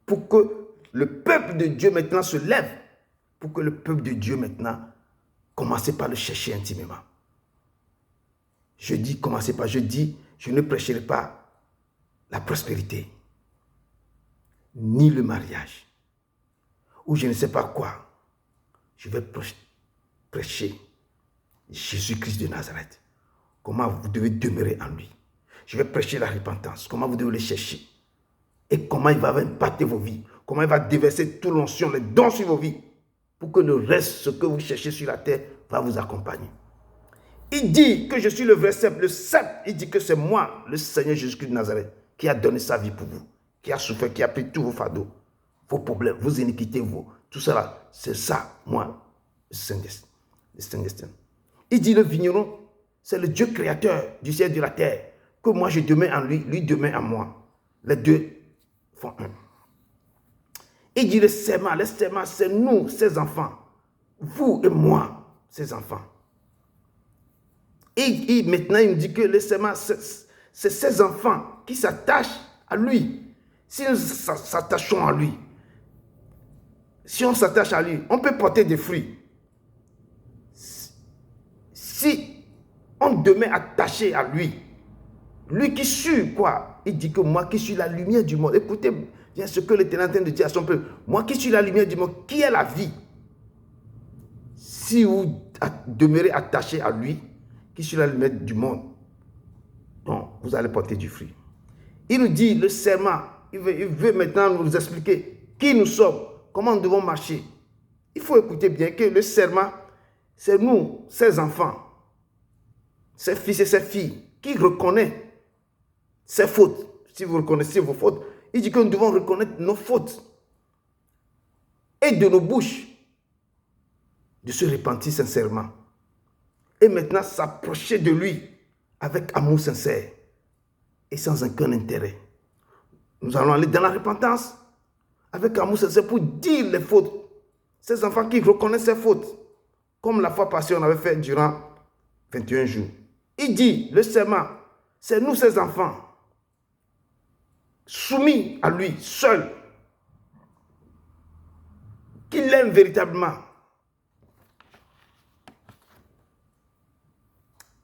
Speaker 1: Pour que le peuple de Dieu maintenant se lève, pour que le peuple de Dieu maintenant commence par le chercher intimement. Je dis, commencez par, je dis, je ne prêcherai pas la prospérité, ni le mariage, ou je ne sais pas quoi. Je vais prêcher Jésus-Christ de Nazareth. Comment vous devez demeurer en lui. Je vais prêcher la repentance. Comment vous devez le chercher. Et comment il va impacter vos vies. Comment il va déverser toute l'onction, les dons sur vos vies. Pour que le reste, ce que vous cherchez sur la terre, va vous accompagner. Il dit que je suis le vrai cep. Le cep, il dit que c'est moi, le Seigneur Jésus-Christ de Nazareth, qui a donné sa vie pour vous. Qui a souffert, qui a pris tous vos fardeaux, vos problèmes, vos iniquités, tout cela. C'est ça, moi, le Saint-Destin. Il dit le vigneron, c'est le Dieu créateur du ciel et de la terre. Que moi je demeure en lui, lui demeure en moi. Les deux font un. Il dit le serment, c'est nous, ses enfants. Vous et moi, ses enfants. Et maintenant, il nous dit que le serment, c'est ses enfants qui s'attachent à lui. Si nous s'attachons à lui, si on s'attache à lui, on peut porter des fruits. Si on demeure attaché à lui, lui qui suit quoi? Il dit que moi qui suis la lumière du monde. Écoutez bien ce que l'Éternel est en train de dire à son peuple. Moi qui suis la lumière du monde, qui est la vie? Si vous demeurez attaché à lui, qui suis la lumière du monde, donc vous allez porter du fruit. Il nous dit le serment, il veut maintenant nous expliquer qui nous sommes, comment nous devons marcher. Il faut écouter bien que le serment, c'est nous, ses enfants, ses fils et ses filles, qui reconnaissent ses fautes. Si vous reconnaissez vos fautes, il dit que nous devons reconnaître nos fautes. Et de nos bouches, de se repentir sincèrement. Et maintenant s'approcher de lui avec amour sincère et sans aucun intérêt. Nous allons aller dans la repentance avec amour sincère pour dire les fautes. Ces enfants qui reconnaissent ces fautes, comme la fois passée on avait fait durant 21 jours. Il dit, le serment, c'est nous ses enfants, soumis à lui, seul, qu'il l'aime véritablement.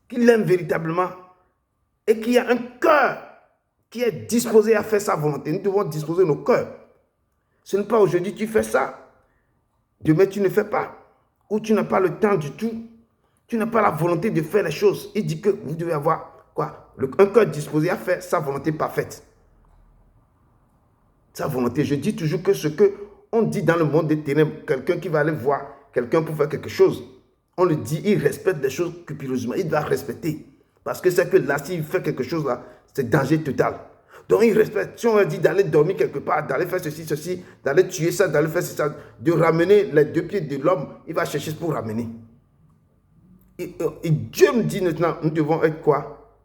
Speaker 1: Qu'il l'aime véritablement et qu'il y a un cœur qui est disposé à faire sa volonté. Nous devons disposer nos cœurs. Ce n'est pas aujourd'hui tu fais ça, demain tu ne fais pas, ou tu n'as pas le temps du tout, tu n'as pas la volonté de faire les choses. Il dit que vous devez avoir quoi? Un cœur disposé à faire sa volonté parfaite. Sa volonté. Je dis toujours que ce qu'on dit dans le monde des ténèbres, quelqu'un qui va aller voir quelqu'un pour faire quelque chose, on le dit, il respecte les choses scrupuleusement, il doit respecter. Parce que c'est que là, s'il fait quelque chose là, c'est danger total. Donc il respecte. Si on lui dit d'aller dormir quelque part, d'aller faire ceci, d'aller tuer ça, d'aller faire ça, de ramener les 2 pieds de l'homme, il va chercher pour ramener. Et Dieu me dit maintenant, nous devons être quoi?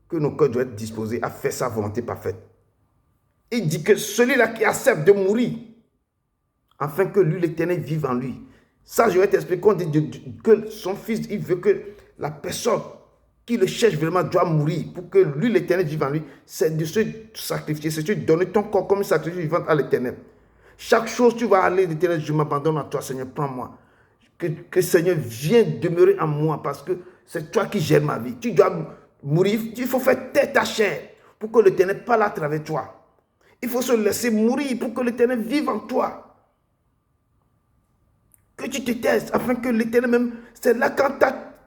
Speaker 1: Que nos cœurs doivent être disposés à faire sa volonté parfaite. Il dit que celui-là qui accepte de mourir, afin que lui, l'Éternel, vive en lui. Ça, je vais t'expliquer. On dit que son fils, il veut que la personne qui le cherche vraiment doit mourir pour que lui, l'Éternel, vive en lui. C'est de se sacrifier, c'est de donner ton corps comme un sacrifice vivant à l'Éternel. Chaque chose, tu vas aller, l'Éternel, je m'abandonne à toi, Seigneur, prends-moi. Que Seigneur vienne demeurer en moi parce que c'est toi qui gères ma vie. Tu dois mourir, il faut faire taire ta chair pour que l'Éternel parle à travers toi. Il faut se laisser mourir pour que l'Éternel vive en toi. Que tu te taises, afin que l'Éternel même, c'est là quand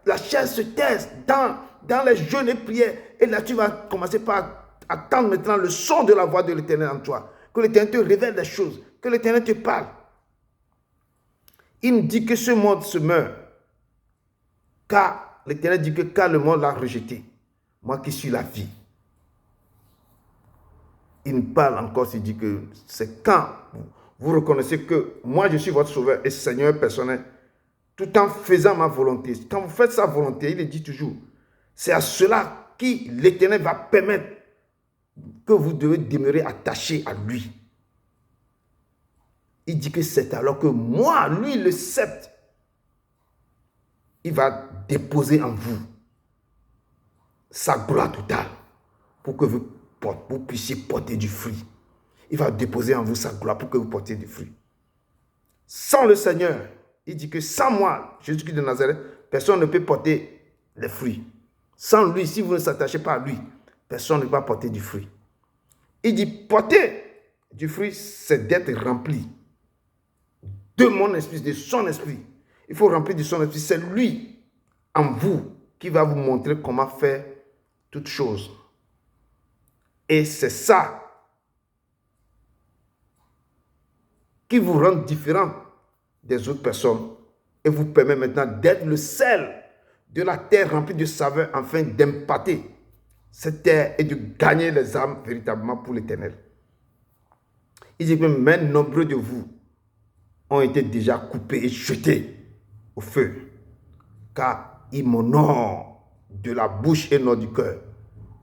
Speaker 1: la chair se taise dans les jeûnes et prières. Et là, tu vas commencer par attendre maintenant le son de la voix de l'Éternel en toi. Que l'Éternel te révèle des choses, que l'Éternel te parle. Il nous dit que ce monde se meurt. Car l'Éternel dit que car le monde l'a rejeté, moi qui suis la vie. Il nous parle encore, il dit que c'est quand vous reconnaissez que moi je suis votre sauveur et Seigneur personnel, tout en faisant ma volonté. Quand vous faites sa volonté, il le dit toujours, c'est à cela que l'Éternel va permettre que vous devez demeurer attaché à lui. Il dit que c'est alors que moi, lui, le sceptre, il va déposer en vous sa gloire totale pour que vous puissiez porter du fruit. Il va déposer en vous sa gloire pour que vous portiez du fruit. Sans le Seigneur, il dit que sans moi, Jésus-Christ de Nazareth, personne ne peut porter les fruits. Sans lui, si vous ne s'attachez pas à lui, personne ne peut pas porter du fruit. Il dit porter du fruit, c'est d'être rempli de mon esprit, de son esprit. Il faut remplir de son esprit. C'est lui en vous qui va vous montrer comment faire toutes choses. Et c'est ça qui vous rend différent des autres personnes et vous permet maintenant d'être le sel de la terre remplie de saveur afin d'imparter cette terre et de gagner les âmes véritablement pour l'Éternel. Il dit que même nombreux de vous ont été déjà coupés et jetés au feu, car ils m'honorent de la bouche et non du cœur.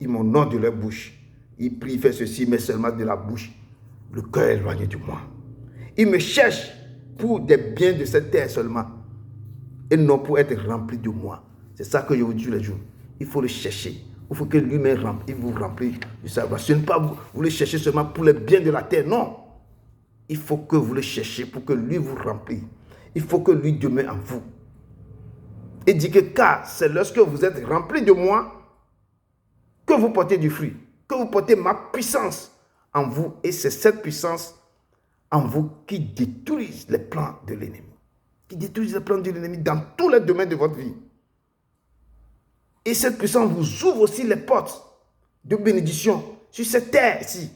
Speaker 1: Ils m'honorent de leur bouche. Ils prient, fait ceci, mais seulement de la bouche. Le cœur est éloigné de moi. Ils me cherchent pour des biens de cette terre seulement, et non pour être remplis de moi. C'est ça que je vous dis tous les jours. Il faut le chercher. Il faut que lui-même vous remplisse du savoir. Ce n'est pas vous le cherchez seulement pour les biens de la terre, non. Il faut que vous le cherchiez pour que lui vous remplisse. Il faut que lui demeure en vous. Et dit que car c'est lorsque vous êtes remplis de moi que vous portez du fruit, que vous portez ma puissance en vous. Et c'est cette puissance en vous qui détruit les plans de l'ennemi. Qui détruit les plans de l'ennemi dans tous les domaines de votre vie. Et cette puissance vous ouvre aussi les portes de bénédiction sur cette terre-ci.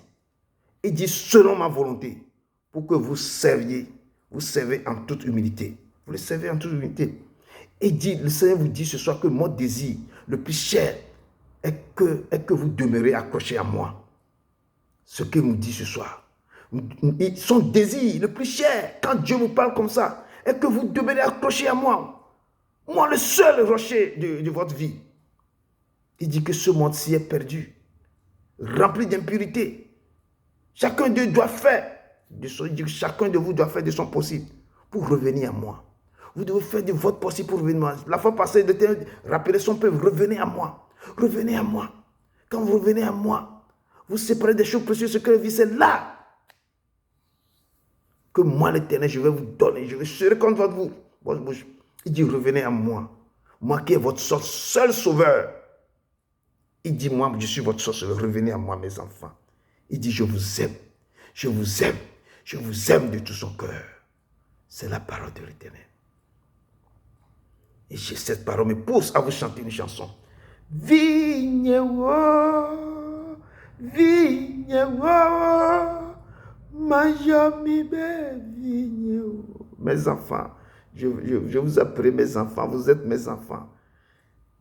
Speaker 1: Il dit selon ma volonté, pour que vous servez en toute humilité. Vous le servez en toute humilité. Et dit, le Seigneur vous dit ce soir que mon désir le plus cher est que vous demeurez accrochés à moi. Ce qu'il nous dit ce soir. Son désir le plus cher, quand Dieu vous parle comme ça, est que vous demeurez accrochés à moi. Moi, le seul rocher de votre vie. Il dit que ce monde-ci est perdu, rempli d'impureté. Chacun d'eux doit faire, chacun de vous doit faire de son possible pour revenir à moi. Vous devez faire de votre possible pour revenir à moi. La fois passée, l'Éternel rappelait son peuple, revenez à moi. Revenez à moi. Quand vous revenez à moi, vous séparez des choses précieuses que la vie, c'est là que moi, l'Éternel, je vais vous donner. Je vais serrer contre votre bouche. Il dit, revenez à moi. Moi qui est votre seul sauveur. Il dit, moi, je suis votre seul sauveur. Revenez à moi, mes enfants. Il dit, je vous aime. Je vous aime. Je vous aime de tout son cœur. C'est la parole de l'Éternel. Et cette parole me pousse à vous chanter une chanson. Vigne wo, vigne wo. Mes enfants, je vous appelle mes enfants, vous êtes mes enfants.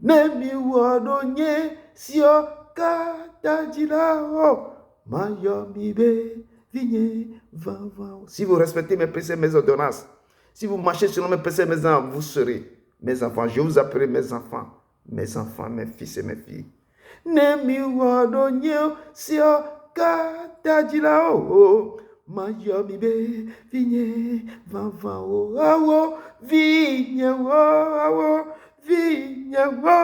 Speaker 1: Nemi wadonye sio katajilao, mayomibe vigne vava. Si vous respectez mes préceptes, mes ordonnances, si vous marchez selon mes préceptes, mes enfants, vous serez mes enfants. Je vous appelle mes enfants, mes fils et mes filles. Nemi wadonye sio katajilao, mayomibe vigne vava. Awo vigne wo. Vigne wo,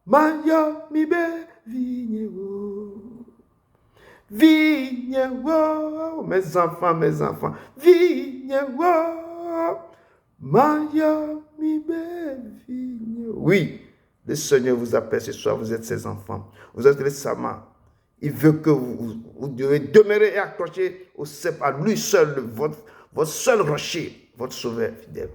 Speaker 1: maya mi be vigne wo. Vigne wo, mes enfants, vigne wo, maya mi be vigne wo. Oui, le Seigneur vous appelle ce soir, vous êtes ses enfants. Vous êtes les Sama. Il veut que vous devez demeurer et accrocher au cep, à lui seul, votre seul rocher, votre sauveur fidèle.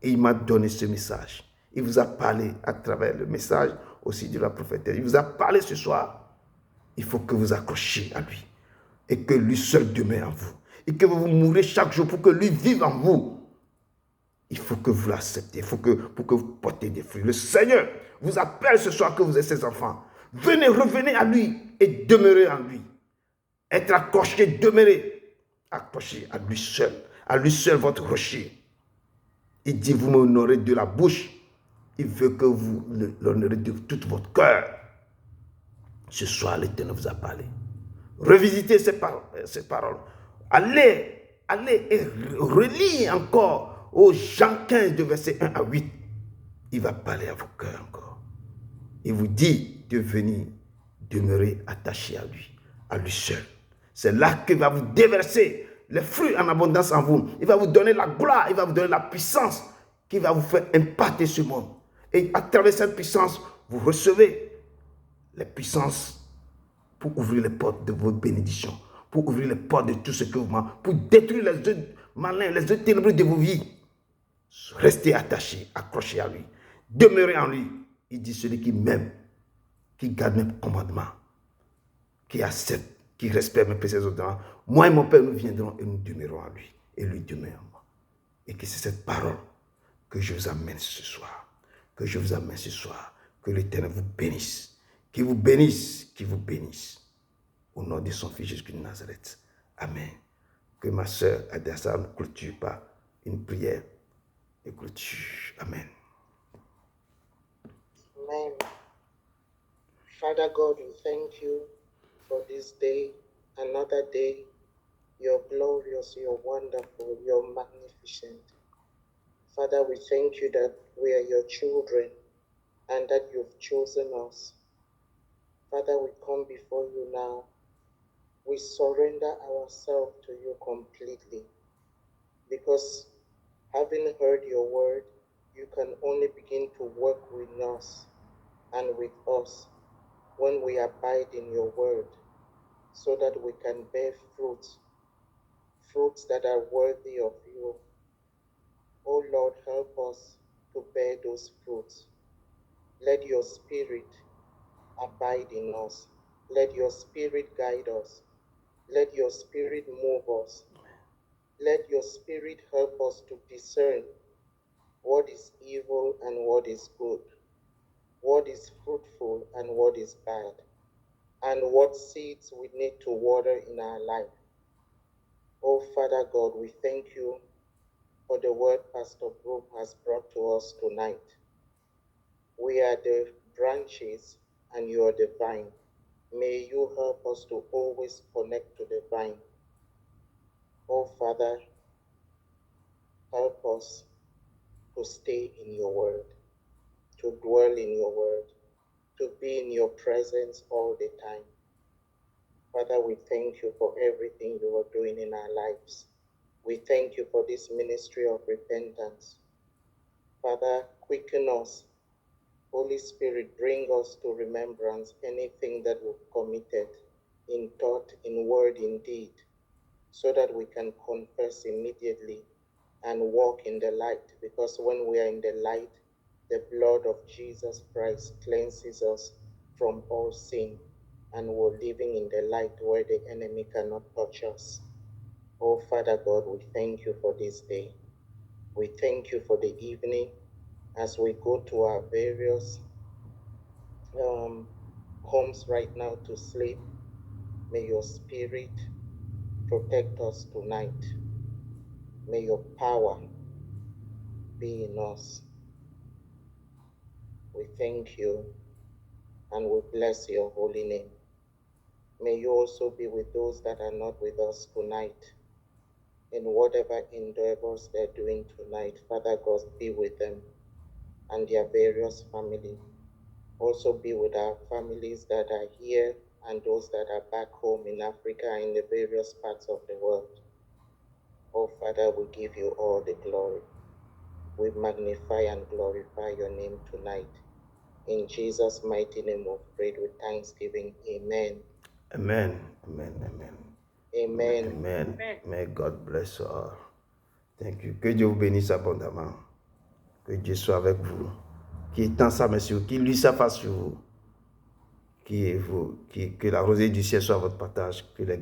Speaker 1: Et il m'a donné ce message. Il vous a parlé à travers le message aussi de la prophétesse. Il vous a parlé ce soir. Il faut que vous accrochiez à lui. Et que lui seul demeure en vous. Et que vous mourrez chaque jour pour que lui vive en vous. Il faut que vous l'acceptez. Pour que vous portez des fruits. Le Seigneur vous appelle ce soir que vous êtes ses enfants. Venez, revenez à lui et demeurez en lui. Être accroché, demeurer accroché à lui seul. À lui seul, votre rocher. Il dit, vous m'honorez de la bouche. Il veut que vous l'honorez de tout votre cœur. Ce soir, l'Éternel vous a parlé. Revisitez ces paroles. Allez et relis encore aux Jean 15, de verset 1 à 8. Il va parler à vos cœurs encore. Il vous dit de venir demeurer attaché à lui seul. C'est là qu'il va vous déverser les fruits en abondance en vous. Il va vous donner la gloire, il va vous donner la puissance qui va vous faire impacter ce monde. Et à travers cette puissance, vous recevez les puissances pour ouvrir les portes de votre bénédiction, pour ouvrir les portes de tout ce que vous mangez, pour détruire les œufs malins, les œufs ténébreux de vos vies. Restez attachés, accrochés à lui. Demeurez en lui. Il dit, celui qui m'aime, qui garde mes commandements, qui accepte, qui respecte mes préceptes ordonnances, moi et mon Père, nous viendrons et nous demeurerons à lui. Et lui demeure en moi. Et que c'est cette parole que je vous amène ce soir. Que je vous amène ce soir. Que l'Éternel vous bénisse. Qu'il vous bénisse. Qu'il vous bénisse. Au nom de son Fils Jésus-Christ de Nazareth. Amen. Que ma sœur Adassa ne clôture par une prière et clôture. Amen.
Speaker 2: Amen. Father God, we thank you for this day, another day. You're glorious, you're wonderful, you're magnificent. Father, we thank you that we are your children and that you've chosen us. Father, we come before you now. We surrender ourselves to you completely because having heard your word, you can only begin to work with us and with us when we abide in your word so that we can bear fruits that are worthy of you. Oh Lord, help us to bear those fruits. Let your spirit abide in us. Let your spirit guide us. Let your spirit move us. Let your spirit help us to discern what is evil and what is good, what is fruitful and what is bad, and what seeds we need to water in our life. Oh, Father God, we thank you for the word Pastor Broom has brought to us tonight. We are the branches and you are the vine. May you help us to always connect to the vine. Oh, Father, help us to stay in your word, to dwell in your word, to be in your presence all the time. Father, we thank you for everything you are doing in our lives. We thank you for this ministry of repentance. Father, quicken us. Holy Spirit, bring us to remembrance anything that we've committed in thought, in word, in deed, so that we can confess immediately and walk in the light. Because when we are in the light, the blood of Jesus Christ cleanses us from all sin, and we're living in the light where the enemy cannot touch us. Oh, Father God, we thank you for this day. We thank you for the evening as we go to our various homes right now to sleep. May your spirit protect us tonight. May your power be in us. We thank you and we bless your holy name. May you also be with those that are not with us tonight. In whatever endeavors they're doing tonight, Father God, be with them and their various families. Also be with our families that are here and those that are back home in Africa and in the various parts of the world. Oh, Father, we give you all the glory. We magnify and glorify your name tonight. In Jesus' mighty name we pray with thanksgiving. Amen.
Speaker 1: Amen. Amen. Amen.
Speaker 2: Amen.
Speaker 1: Amen. May God bless you all. Thank you. Que Dieu vous bénisse abondamment. Que Dieu soit avec vous. Qu'il étend sa main sur vous. Qu'il lui sa face sur vous. Que la rosée du ciel soit votre partage. Que les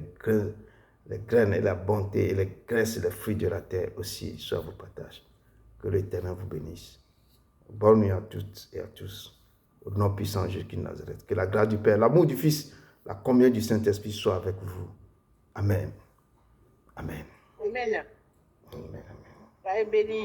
Speaker 1: graines et la bonté et les graisses et les fruits de la terre aussi soient vos partages. Que l'Éternel vous bénisse. Bonne nuit à toutes et à tous. Au nom puissant de Jésus de Nazareth. Que la grâce du Père, l'amour du Fils, la communion du Saint-Esprit soit avec vous. Amen. Amen.
Speaker 3: Amen.
Speaker 1: Amen. Amen.
Speaker 3: Soyez bénis.